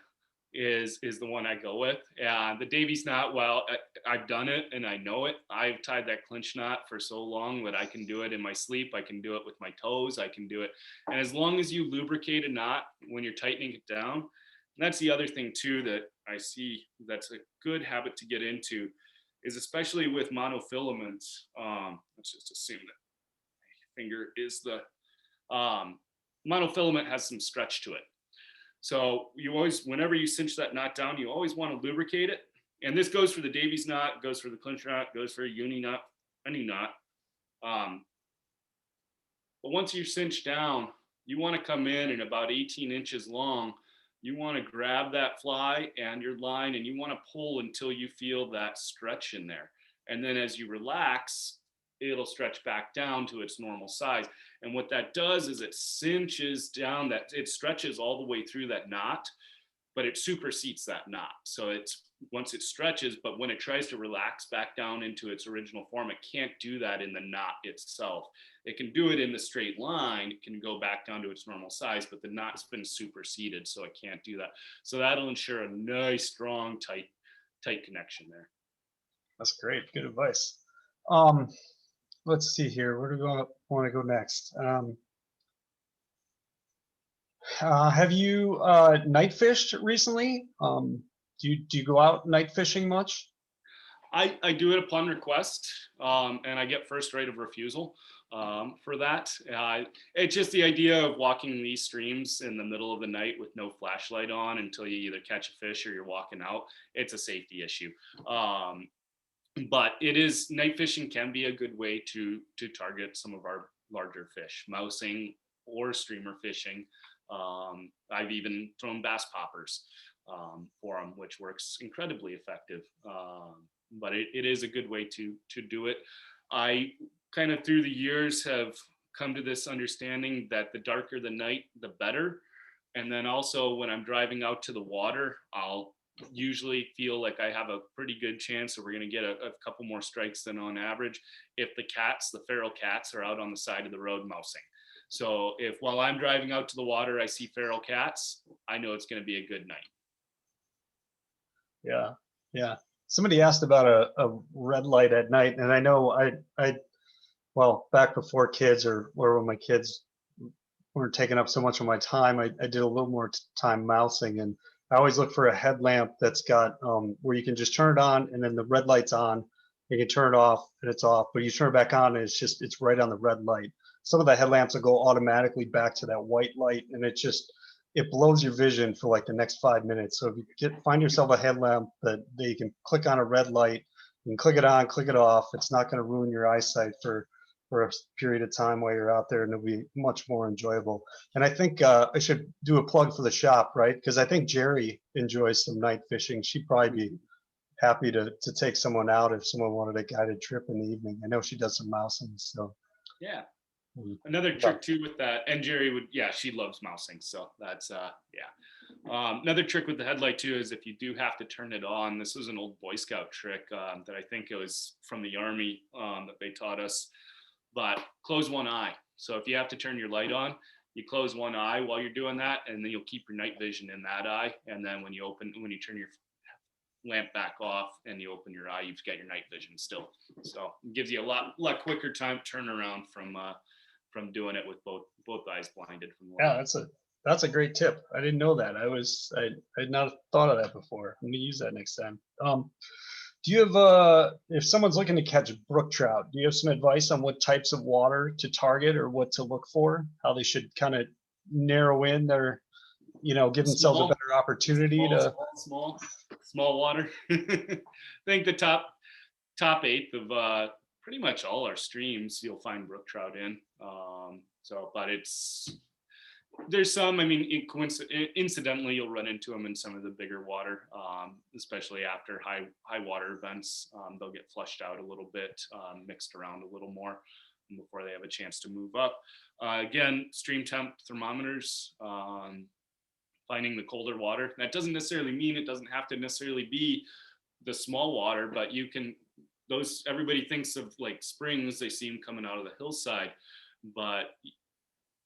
is the one I go with. The Davey's knot, well, I've done it and I know it. I've tied that clinch knot for so long that I can do it in my sleep. I can do it with my toes. I can do it. And as long as you lubricate a knot when you're tightening it down, and that's the other thing too that I see that's a good habit to get into, is especially with monofilaments. Let's just assume that my finger is the monofilament has some stretch to it. So you always, whenever you cinch that knot down, you always want to lubricate it. And this goes for the Davies knot, goes for the clinch knot, goes for a uni knot, any knot. But once you're cinched down, you want to come in and about 18 inches long. You want to grab that fly and your line, and you want to pull until you feel that stretch in there. And then as you relax, it'll stretch back down to its normal size. And what that does is it cinches down, that it stretches all the way through that knot, but it supersedes that knot. So it's, once it stretches, but when it tries to relax back down into its original form, it can't do that in the knot itself. It can do it in the straight line, it can go back down to its normal size, but the knot's been superseded, so it can't do that. So that'll ensure a nice, strong, tight connection there. That's great, good advice. Let's see here, where do we want to go next? Have you night fished recently? Do you go out night fishing much? I do it upon request, and I get first right of refusal for that. It's just the idea of walking these streams in the middle of the night with no flashlight on until you either catch a fish or you're walking out. It's a safety issue. But night fishing can be a good way to target some of our larger fish, mousing or streamer fishing. I've even thrown bass poppers for them, which works incredibly effective. But it is a good way to do it. I kind of through the years have come to this understanding that the darker the night, the better. And then also when I'm driving out to the water, I'll usually feel like I have a pretty good chance that we're going to get a couple more strikes than on average if the feral cats are out on the side of the road mousing. So if while I'm driving out to the water, I see feral cats, I know it's going to be a good night. Yeah. Somebody asked about a red light at night, and I know well, back before kids or when my kids weren't taking up so much of my time, I did a little more time mousing, and I always look for a headlamp that's got where you can just turn it on and then the red light's on. You can turn it off and it's off, but you turn it back on and it's right on the red light. Some of the headlamps will go automatically back to that white light, and it blows your vision for like the next 5 minutes. So if you find yourself a headlamp that you can click on a red light, you can click it on, click it off. It's not going to ruin your eyesight for a period of time while you're out there, and it'll be much more enjoyable. And I think I should do a plug for the shop, right? Because I think Jerry enjoys some night fishing. She'd probably be happy to take someone out if someone wanted a guided trip in the evening. I know she does some mousing, so. Yeah. Another trick too with that, and Jerry she loves mousing, so that's yeah. Another trick with the headlight too is if you do have to turn it on, this was an old Boy Scout trick that I think it was from the Army that they taught us, but close one eye. So if you have to turn your light on, you close one eye while you're doing that, and then you'll keep your night vision in that eye. And then when you turn your lamp back off and you open your eye, you've got your night vision still. So it gives you a lot quicker time turnaround from doing it with both eyes blinded from the light. Yeah, that's a great tip. I didn't know that. I had not thought of that before. I'm gonna use that next time. Do you have if someone's looking to catch brook trout, do you have some advice on what types of water to target or what to look for? How they should kind of narrow in their, give themselves a better opportunity to. Small water. I think the top eighth of pretty much all our streams you'll find brook trout in. But there's some, I mean, incidentally, you'll run into them in some of the bigger water, especially after high water events. They'll get flushed out a little bit, mixed around a little more before they have a chance to move up. Again, stream temp thermometers, finding the colder water. That doesn't necessarily mean it doesn't have to necessarily be the small water, but everybody thinks of like springs, they see them coming out of the hillside, but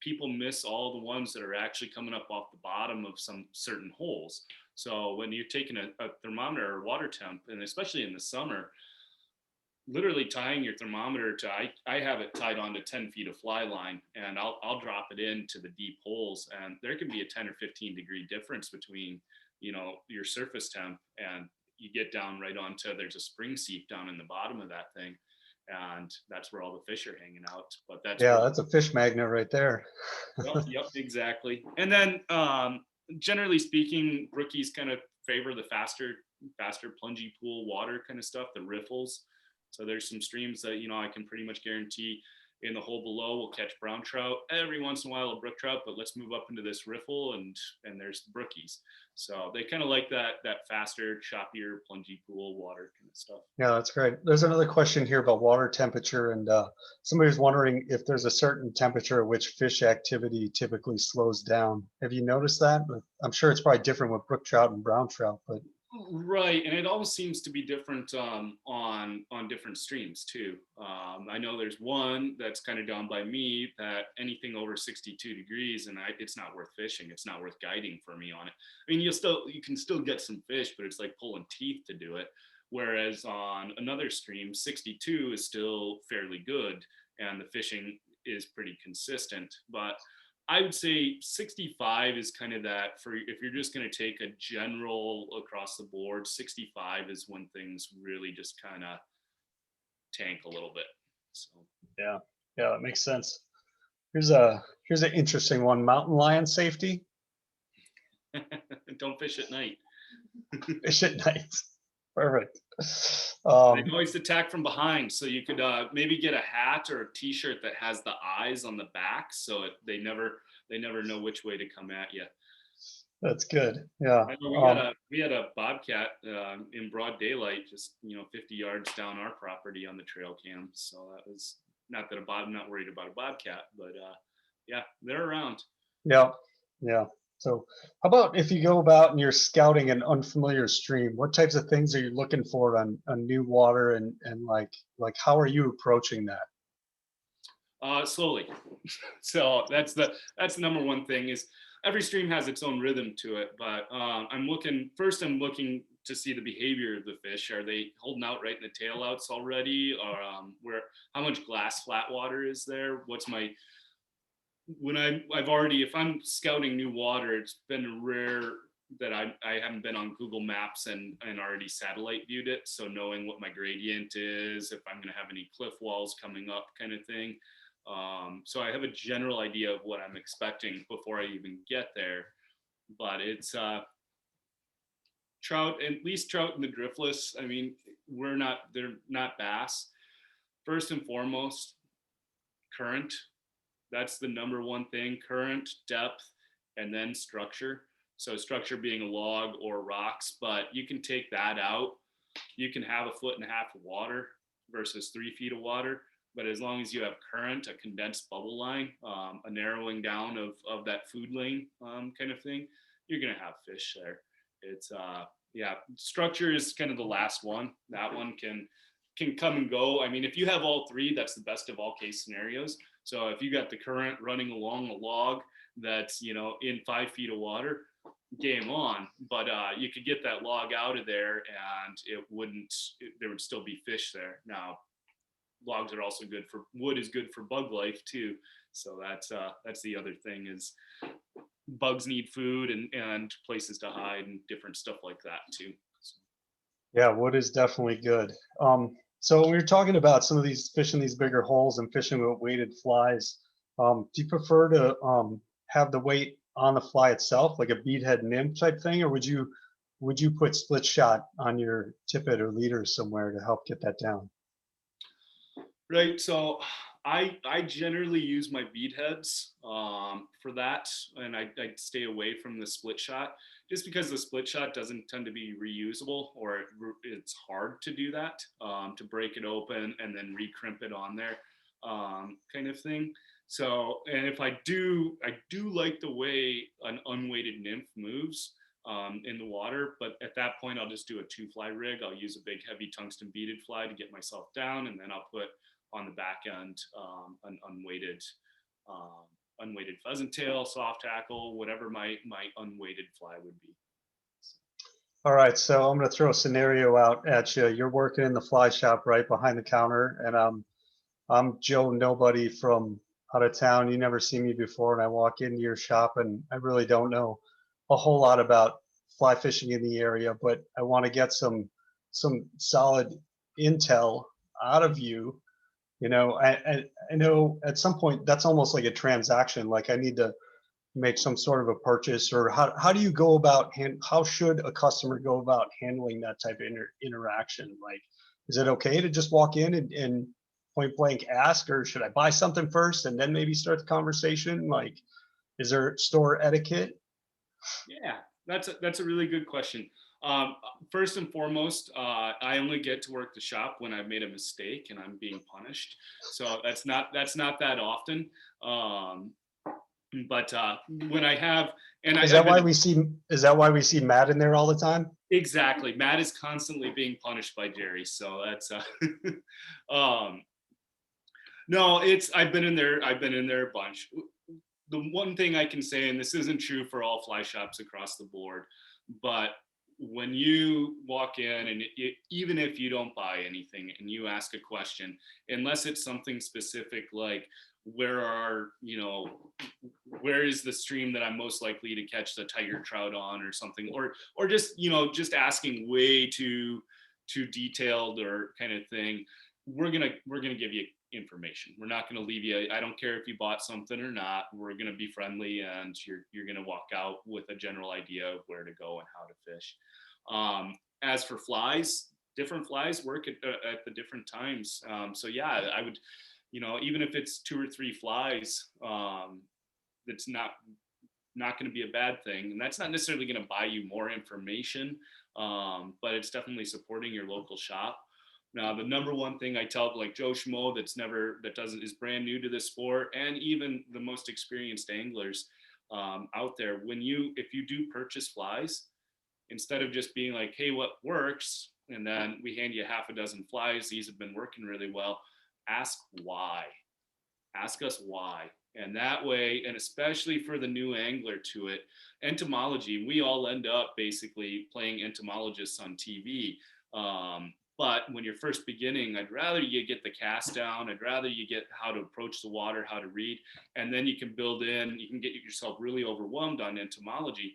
people miss all the ones that are actually coming up off the bottom of some certain holes. So when you're taking a thermometer or water temp, and especially in the summer, literally tying your thermometer to, I have it tied on to 10 feet of fly line, and I'll drop it into the deep holes, and there can be a 10 or 15 degree difference between, your surface temp, and you get down right onto, there's a spring seep down in the bottom of that thing, and that's where all the fish are hanging out. But that's a fish magnet right there. Yep, exactly. And then generally speaking, brookies kind of favor the faster plungy pool water kind of stuff, the riffles. So there's some streams that I can pretty much guarantee in the hole below we'll catch brown trout, every once in a while a brook trout, but let's move up into this riffle and there's the brookies. So they kind of like that faster, choppier, plungy pool water kind of stuff. Yeah, that's great. There's another question here about water temperature, and somebody's wondering if there's a certain temperature at which fish activity typically slows down. Have you noticed that? I'm sure it's probably different with brook trout and brown trout, but right, and it always seems to be different on different streams too. I know there's one that's kind of down by me that anything over 62 degrees, and it's not worth fishing. It's not worth guiding for me on it. I mean, you can still get some fish, but it's like pulling teeth to do it. Whereas on another stream, 62 is still fairly good, and the fishing is pretty consistent. But I would say 65 is kind of that for if you're just going to take a general across the board, 65 is when things really just kind of tank a little bit. So yeah, that makes sense. Here's an interesting one: mountain lion safety. Don't fish at night. Fish at night. Perfect. They always attack from behind, so you could maybe get a hat or a T-shirt that has the eyes on the back, so they never know which way to come at you. That's good. Yeah. I know we had a bobcat in broad daylight, just 50 yards down our property on the trail cam. So that was not that I'm not worried about a bobcat, but yeah, they're around. Yeah. So how about if you go about and you're scouting an unfamiliar stream, what types of things are you looking for on new water, and like how are you approaching that? Slowly. So that's the number one thing is every stream has its own rhythm to it, but I'm looking to see the behavior of the fish. Are they holding out right in the tail outs already, or how much glass flat water is there? If I'm scouting new water, it's been rare that I haven't been on Google Maps and already satellite viewed it. So knowing what my gradient is, if I'm going to have any cliff walls coming up kind of thing. So I have a general idea of what I'm expecting before I even get there. But it's trout, at least trout in the driftless. I mean, they're not bass. First and foremost, current. That's the number one thing: current, depth, and then structure. So structure being a log or rocks, but you can take that out. You can have 1.5 feet of water versus 3 feet of water. But as long as you have current, a condensed bubble line, a narrowing down of that food lane kind of thing, you're gonna have fish there. It's yeah, structure is kind of the last one. That one can come and go. I mean, if you have all three, that's the best of all case scenarios. So if you got the current running along a log that's, you know, in 5 feet of water, game on. But you could get that log out of there and there would still be fish there. Now, logs are also good for, wood is good for bug life too. So that's the other thing is bugs need food and places to hide and different stuff like that too. Yeah, wood is definitely good. So when you're talking about some of these fishing these bigger holes and fishing with weighted flies, do you prefer to have the weight on the fly itself, like a beadhead nymph type thing, or would you put split shot on your tippet or leader somewhere to help get that down? Right. So I generally use my bead heads for that, and I stay away from the split shot just because the split shot doesn't tend to be reusable, or it's hard to do that, to break it open and then recrimp it on there, kind of thing. So, and if I do like the way an unweighted nymph moves in the water, but at that point I'll just do a 2-fly rig. I'll use a big heavy tungsten beaded fly to get myself down, and then I'll put on the back end an unweighted pheasant tail, soft tackle, whatever my unweighted fly would be. All right, so I'm going to throw a scenario out at you. You're working in the fly shop right behind the counter, and I'm Joe Nobody from out of town. You never seen me before, and I walk into your shop, and I really don't know a whole lot about fly fishing in the area, but I want to get some solid intel out of you. You know, I know at some point that's almost like a transaction. Like I need to make some sort of a purchase, or how do you go about how should a customer go about handling that type of interaction? Like, is it okay to just walk in and point blank ask, or should I buy something first and then maybe start the conversation? Like, is there store etiquette? Yeah, that's a really good question. First and foremost, I only get to work the shop when I've made a mistake and I'm being punished. So that's not that often. But when I have, and is that why we see Matt in there all the time? Exactly, Matt is constantly being punished by Jerry. So that's no, I've been in there a bunch. The one thing I can say, and this isn't true for all fly shops across the board, but when you walk in and even if you don't buy anything and you ask a question, unless it's something specific like where is the stream that I'm most likely to catch the tiger trout on or something, or just just asking way too detailed or kind of thing, we're gonna give you information. We're not going to leave you. I don't care if you bought something or not. We're going to be friendly, and you're going to walk out with a general idea of where to go and how to fish. As for flies, different flies work at the different times. So yeah, I would, even if it's 2 or 3 flies, that's not going to be a bad thing, and that's not necessarily going to buy you more information, but it's definitely supporting your local shop. Now, the number one thing I tell like Joe Schmo is brand new to this sport, and even the most experienced anglers out there, if you do purchase flies, instead of just being like, hey, what works? And then we hand you half a dozen flies, these have been working really well. Ask why. Ask us why. And that way, and especially for the new angler to it, entomology, we all end up basically playing entomologists on TV. But when you're first beginning, I'd rather you get the cast down. I'd rather you get how to approach the water, how to read, and then you can you can get yourself really overwhelmed on entomology.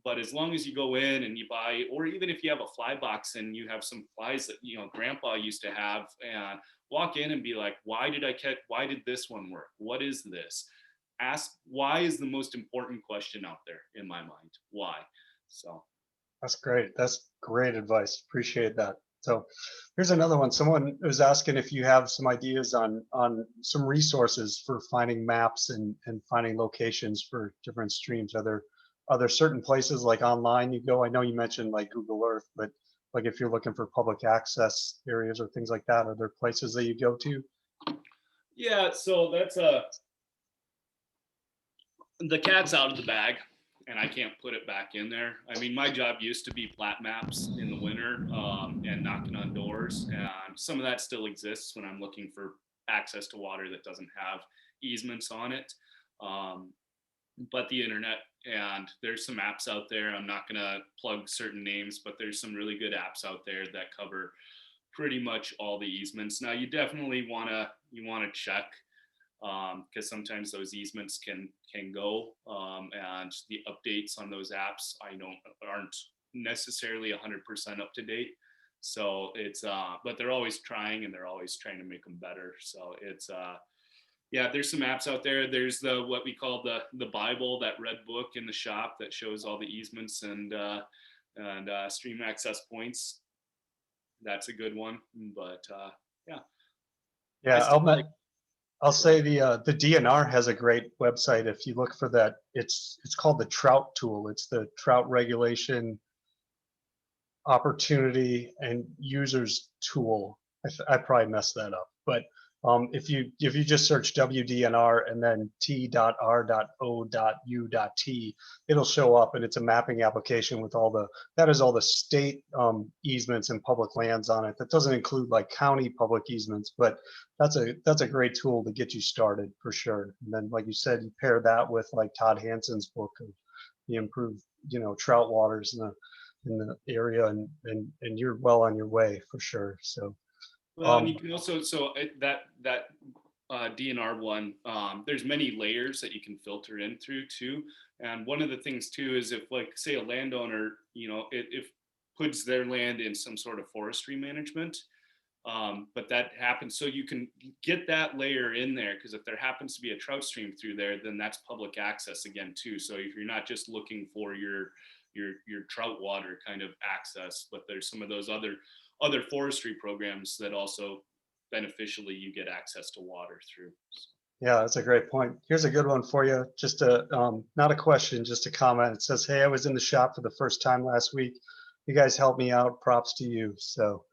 But as long as you go in and you buy, or even if you have a fly box and you have some flies that, grandpa used to have, and walk in and be like, why did this one work? What is this? Ask why is the most important question out there in my mind. Why? So. That's great. That's great advice. Appreciate that. So here's another one. Someone was asking if you have some ideas on some resources for finding maps and finding locations for different streams. Are there certain places like online you go? I know you mentioned like Google Earth, but like if you're looking for public access areas or things like that, are there places that you go to? Yeah, so that's the cat's out of the bag. and I can't put it back in there. I mean, my job used to be plat maps in the winter, and knocking on doors, and some of that still exists when I'm looking for access to water that doesn't have easements on it. Um, but the internet, and there's some apps out there. I'm not going to plug certain names, but there's some really good apps out there that cover pretty much all the easements. Now, you definitely want to check, because sometimes those easements can go, and the updates on those apps aren't necessarily 100% up to date. So it's but they're always trying, and they're always trying to make them better. So it's yeah, there's some apps out there. There's the what we call the Bible, that red book in the shop that shows all the easements and stream access points. That's a good one. But yeah, I Yeah, still like. I'll say the DNR has a great website. If you look for that, it's called the Trout tool. It's the Trout Regulation Opportunity and Users tool. I probably messed that up, but if you just search WDNR and then T.R.O.U.T, it'll show up, and it's a mapping application with all the state easements and public lands on it. That doesn't include like county public easements, but that's a great tool to get you started for sure. And then, like you said, you pair that with like Todd Hanson's book of the improved, trout waters in the area, and you're well on your way for sure. So Well, and you can also, that DNR one, there's many layers that you can filter in through too. And one of the things too is if, like, say a landowner, if puts their land in some sort of forestry management, but that happens, so you can get that layer in there, because if there happens to be a trout stream through there, then that's public access again too. So if you're not just looking for your trout water kind of access, but there's some of those other forestry programs that also beneficially you get access to water through. yeah, that's a great point. Here's a good one for you. Just not a question, just a comment. It says, "Hey, I was in the shop for the first time last week. You guys helped me out. Props to you." So,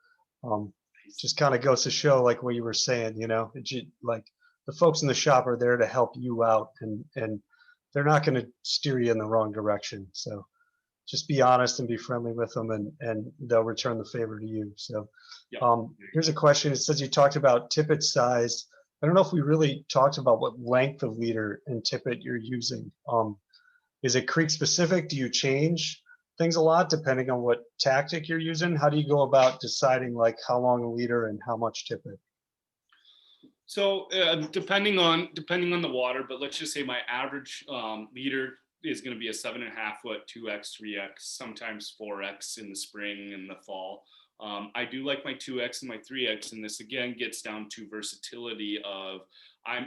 just kind of goes to show, like what you were saying, like the folks in the shop are there to help you out, and they're not going to steer you in the wrong direction. So, just be honest and be friendly with them, and they'll return the favor to you. So, Yeah. here's a question. It says you talked about tippet size. I don't know if we really talked about what length of leader and tippet you're using. Is it creek specific? Do you change things a lot depending on what tactic you're using? How do you go about deciding like how long a leader and how much tippet? So depending on the water, but let's just say my average leader is going to be a 7.5 foot, 2x, 3x, sometimes 4x in the spring and the fall. I do like my 2x and my 3x, and this again gets down to versatility of,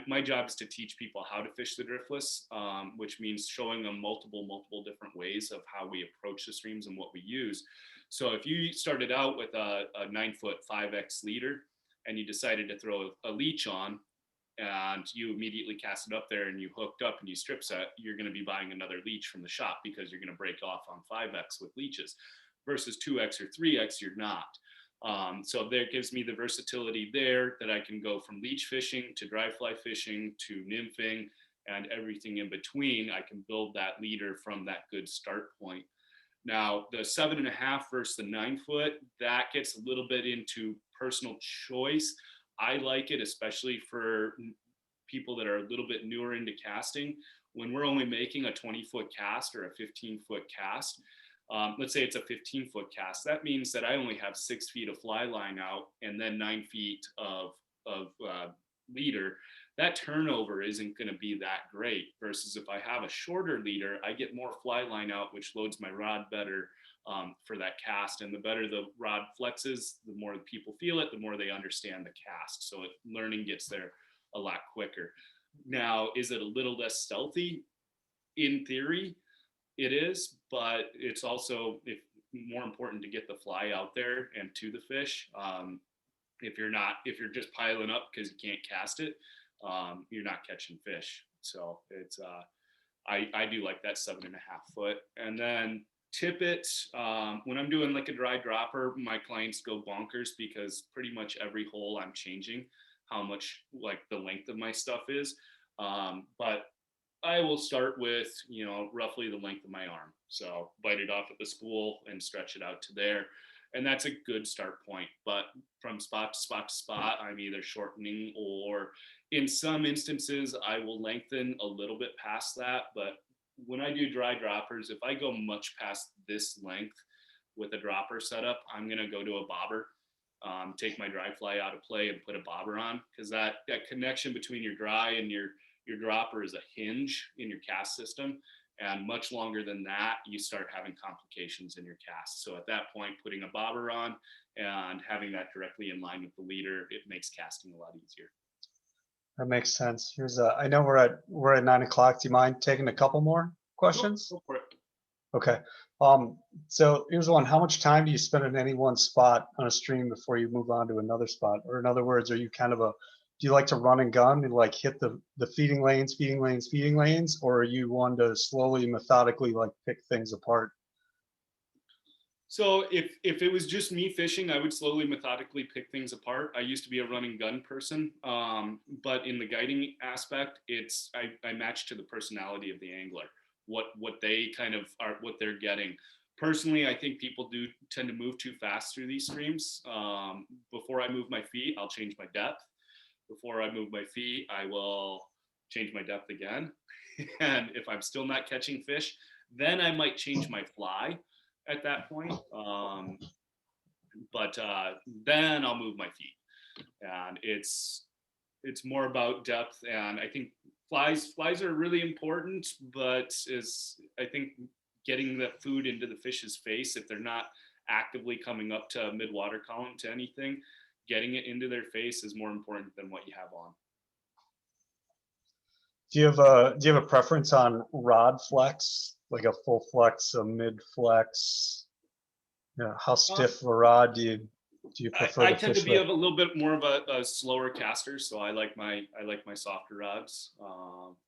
my job is to teach people how to fish the driftless, which means showing them multiple different ways of how we approach the streams and what we use. So if you started out with a 9 foot 5x leader and you decided to throw a leech on, and you immediately cast it up there and you hooked up and you strip set, you're going to be buying another leech from the shop, because you're going to break off on 5x with leeches. Versus 2x or 3x, you're not. So there gives me the versatility there, that I can go from leech fishing to dry fly fishing to nymphing and everything in between. I can build that leader from that good start point. Now, the 7.5 versus the 9 foot, that gets a little bit into personal choice. I like it, especially for people that are a little bit newer into casting. When we're only making a 20-foot cast or a 15-foot cast, let's say it's a 15-foot cast, that means that I only have 6 feet of fly line out and then 9 feet of leader. That turnover isn't going to be that great. Versus if I have a shorter leader, I get more fly line out, which loads my rod better for that cast. And the better the rod flexes, the more people feel it, the more they understand the cast. So learning gets there a lot quicker. Now, is it a little less stealthy? In theory, it is, but it's also more important to get the fly out there and to the fish. If you're just piling up because you can't cast it, you're not catching fish. So it's I do like that 7.5 foot. And then tippet, when I'm doing like a dry dropper, my clients go bonkers, because pretty much every hole I'm changing how much, like, the length of my stuff is. But I will start with, roughly the length of my arm. So bite it off at the spool and stretch it out to there. And that's a good start point. But from spot to spot to spot, I'm either shortening, or in some instances, I will lengthen a little bit past that. But when I do dry droppers, if I go much past this length with a dropper setup, I'm going to go to a bobber, take my dry fly out of play and put a bobber on, because that connection between your dry and your dropper is a hinge in your cast system. And much longer than that, you start having complications in your cast. So at that point, putting a bobber on and having that directly in line with the leader, it makes casting a lot easier. That makes sense. I know we're at 9 o'clock. Do you mind taking a couple more questions? Go for it. Okay. So here's one. How much time do you spend in any one spot on a stream before you move on to another spot? Or in other words, are you do you like to run and gun and like hit the feeding lanes, or are you one to slowly, methodically like pick things apart? So if it was just me fishing, I would slowly, methodically pick things apart. I used to be a run and gun person, but in the guiding aspect, I match to the personality of the angler, what they kind of are, what they're getting. Personally, I think people do tend to move too fast through these streams. Before I move my feet, I'll change my depth. Before I move my feet, I will change my depth again. And if I'm still not catching fish, then I might change my fly at that point. But then I'll move my feet. And it's more about depth. And I think flies are really important, but I think getting that food into the fish's face, if they're not actively coming up to mid-water column to anything, getting it into their face is more important than what you have on. Do you have a preference on rod flex, like a full flex, a mid flex? How stiff of a rod do you prefer? I tend to be a little bit more of a slower caster, so I like my softer rods.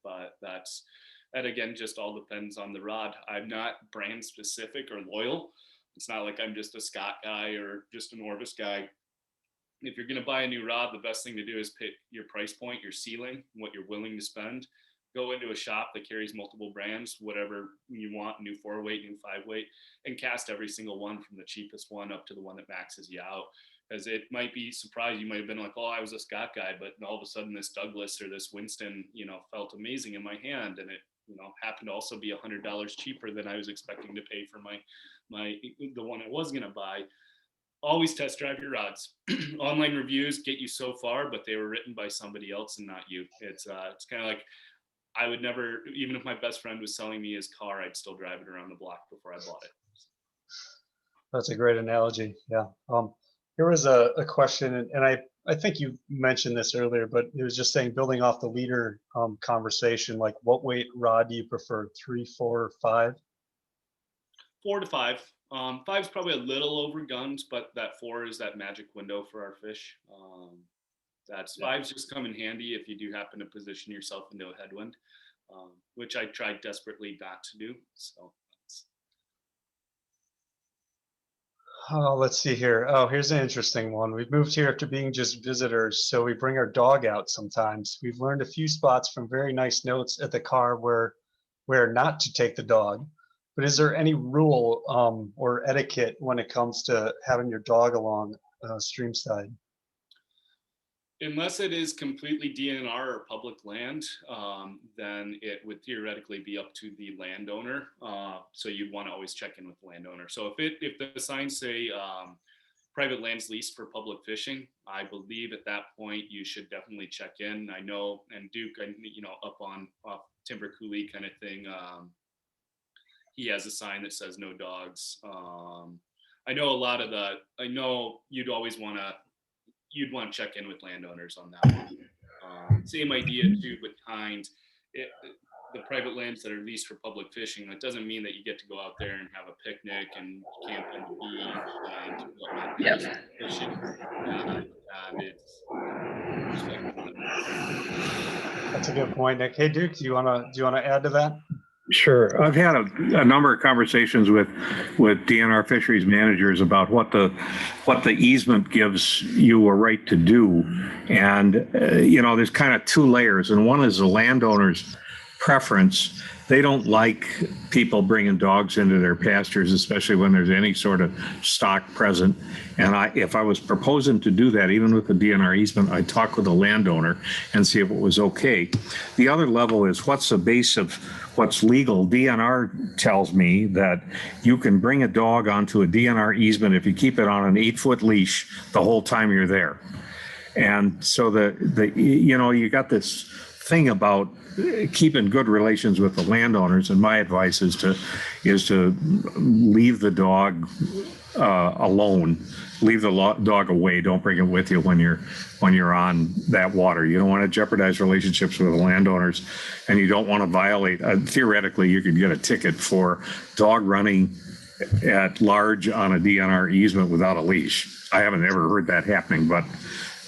But that again just all depends on the rod. I'm not brand specific or loyal. It's not like I'm just a Scott guy or just an Orvis guy. If you're going to buy a new rod, the best thing to do is pick your price point, your ceiling, what you're willing to spend. Go into a shop that carries multiple brands, whatever you want, new 4-weight, new 5-weight, and cast every single one from the cheapest one up to the one that maxes you out. Because it might be surprised. You might have been like, oh, I was a Scott guy, but all of a sudden this Douglas or this Winston, felt amazing in my hand. And it, happened to also be $100 cheaper than I was expecting to pay for the one I was going to buy. Always test drive your rods. Online reviews get you so far, but they were written by somebody else and not you. It's kind of like, I would never, even if my best friend was selling me his car, I'd still drive it around the block before I bought it. That's a great analogy. Yeah. Here was a question, and I think you mentioned this earlier, but it was just saying, building off the leader conversation, like what weight rod do you prefer, 3, 4, or 5? 4 to 5. 5 is probably a little over guns, but that 4 is that magic window for our fish. That's 5's just come in handy if you do happen to position yourself into a headwind, which I tried desperately not to do. So. Oh, let's see here. Oh, here's an interesting one. We've moved here after being just visitors, so we bring our dog out sometimes. We've learned a few spots from very nice notes at the car where not to take the dog. But is there any rule or etiquette when it comes to having your dog along stream side? Unless it is completely DNR or public land, then it would theoretically be up to the landowner. So you'd want to always check in with the landowner. So if the signs say private lands leased for public fishing, I believe at that point you should definitely check in. I know, and Duke, up on off Timber Coulee kind of thing, he has a sign that says no dogs. I know you'd always want to. You'd want to check in with landowners on that one. Same idea too, but the private lands that are leased for public fishing, that doesn't mean that you get to go out there and have a picnic and camp on the beach and whatnot. Yep. Fishing, That's a good point, Nick. Hey, Duke, do you wanna add to that? Sure. I've had a number of conversations with DNR fisheries managers about what the easement gives you a right to do. And, there's kind of 2 layers. And one is the landowner's preference. They don't like people bringing dogs into their pastures, especially when there's any sort of stock present. And if I was proposing to do that, even with the DNR easement, I'd talk with the landowner and see if it was okay. The other level is what's the base of what's legal. DNR tells me that you can bring a dog onto a DNR easement if you keep it on an 8-foot leash the whole time you're there. And so you got this thing about keeping good relations with the landowners, and my advice is to leave the dog alone, leave the dog away. Don't bring it with you when you're on that water. You don't want to jeopardize relationships with the landowners, and you don't want to violate. Theoretically, you could get a ticket for dog running at large on a DNR easement without a leash. I haven't ever heard that happening, but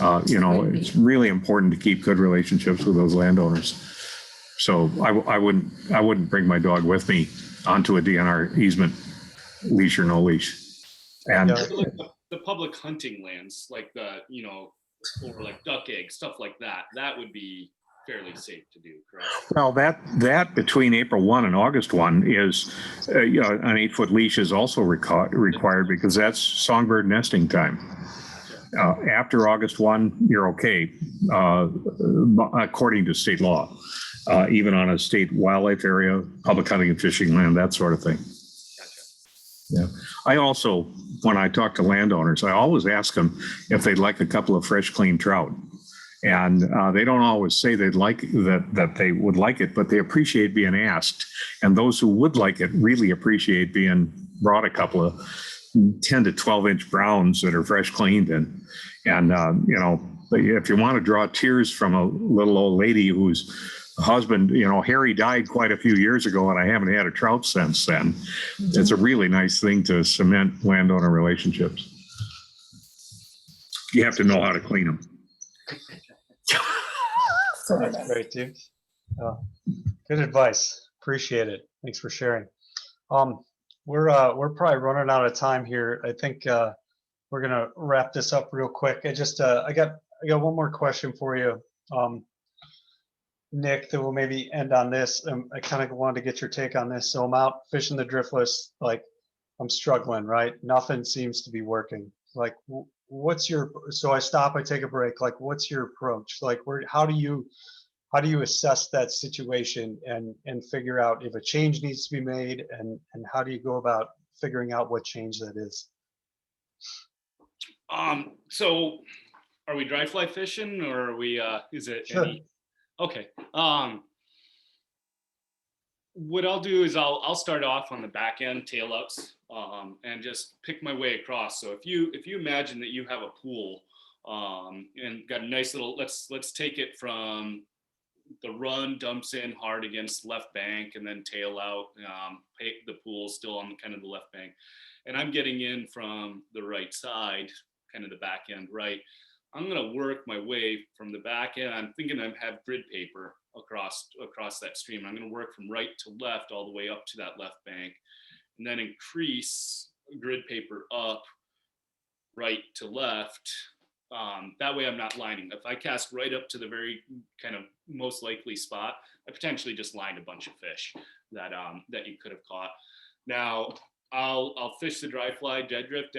it's really important to keep good relationships with those landowners. So I wouldn't bring my dog with me onto a DNR easement, leash or no leash. And like the public hunting lands, like or like duck eggs, stuff like that, that would be fairly safe to do, correct? Well, that between April 1 and August 1 is, an 8-foot leash is also required because that's songbird nesting time. After August 1, you're okay, according to state law, even on a state wildlife area, public hunting and fishing land, that sort of thing. Gotcha. Yeah. I also, when I talk to landowners, I always ask them if they'd like a couple of fresh, clean trout. And they don't always say they'd like that they would like it, but they appreciate being asked. And those who would like it really appreciate being brought a couple of 10 to 12 inch browns that are fresh cleaned. And if you want to draw tears from a little old lady whose husband, Harry died quite a few years ago, and I haven't had a trout since then, it's a really nice thing to cement landowner relationships. You have to know how to clean them. That's great, dude. Good advice. Appreciate it. Thanks for sharing. We're probably running out of time here. I think we're gonna wrap this up real quick. I got one more question for you, Nick, that will maybe end on this. I kind of wanted to get your take on this. So I'm out fishing the driftless, like I'm struggling, right? Nothing seems to be working. Like, so I stop, I take a break. Like, what's your approach? Like, how do you assess that situation and figure out if a change needs to be made, and how do you go about figuring out what change that is? So are we dry fly fishing, or are we is it Sure. Okay. What I'll do is I'll start off on the back end, tail ups, and just pick my way across. So if you imagine that you have a pool and got a nice little, let's take it from the run, dumps in hard against left bank, and then tail out, the pool still on kind of the left bank, and I'm getting in from the right side, kind of the back end right. I'm going to work my way from the back end. I'm thinking I have grid paper across that stream. I'm going to work from right to left all the way up to that left bank, and then increase grid paper up right to left. That way I'm not lining. If I cast right up to the very kind of most likely spot, I potentially just lined a bunch of fish that you could have caught. Now I'll fish the dry fly, dead drift,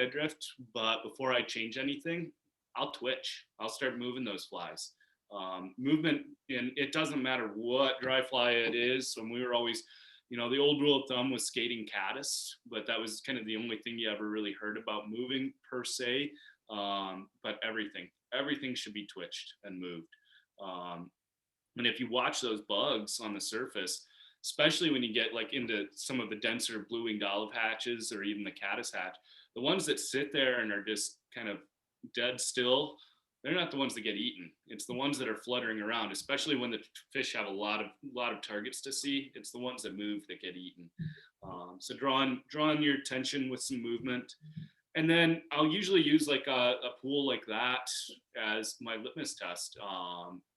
but before I change anything, I'll twitch. I'll start moving those flies. Movement, and it doesn't matter what dry fly it is. When we were always, the old rule of thumb was skating caddis, but that was kind of the only thing you ever really heard about moving per se. But everything should be twitched and moved. And if you watch those bugs on the surface, especially when you get like into some of the denser blue-winged olive hatches or even the caddis hatch, the ones that sit there and are just kind of dead still, they're not the ones that get eaten. It's the ones that are fluttering around, especially when the fish have a lot of targets to see. It's the ones that move that get eaten. So drawing your attention with some movement. And then I'll usually use like a pool like that as my litmus test.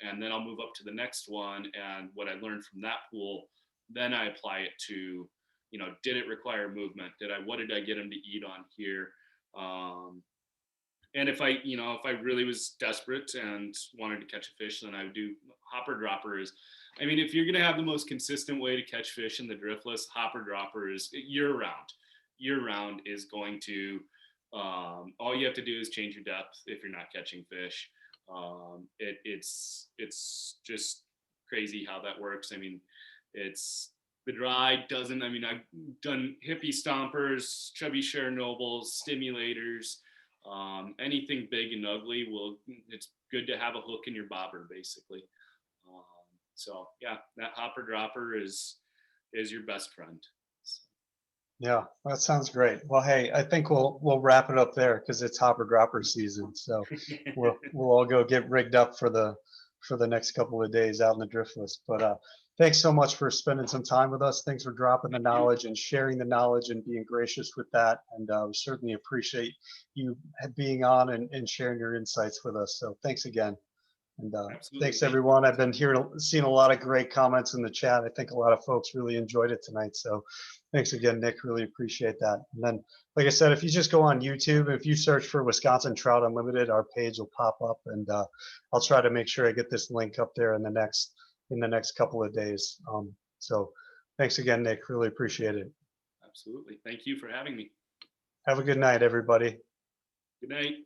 And then I'll move up to the next one. And what I learned from that pool, then I apply it to, did it require movement? What did I get them to eat on here? And if I, if I really was desperate and wanted to catch a fish, then I would do hopper droppers. I mean, if you're going to have the most consistent way to catch fish in the driftless, hopper dropper is year round. Year round is going to, all you have to do is change your depth if you're not catching fish. It's just crazy how that works. I mean, it's the dry doesn't, I mean, I've done hippie stompers, chubby share nobles, stimulators, anything big and ugly it's good to have a hook in your bobber basically. So yeah, that hopper dropper is your best friend. So. Yeah, that sounds great. Well, hey, I think we'll wrap it up there because it's hopper dropper season. So we'll all go get rigged up for the next couple of days out in the driftless. But thanks so much for spending some time with us. Thanks for dropping the knowledge and sharing the knowledge and being gracious with that. And we certainly appreciate you being on and sharing your insights with us. So thanks again. And thanks everyone. I've been seeing a lot of great comments in the chat. I think a lot of folks really enjoyed it tonight. So thanks again, Nick. Really appreciate that. And then, like I said, if you just go on YouTube, if you search for Wisconsin Trout Unlimited, our page will pop up, and I'll try to make sure I get this link up there in the next couple of days. So thanks again, Nick. Really appreciate it. Absolutely. Thank you for having me. Have a good night, everybody. Good night.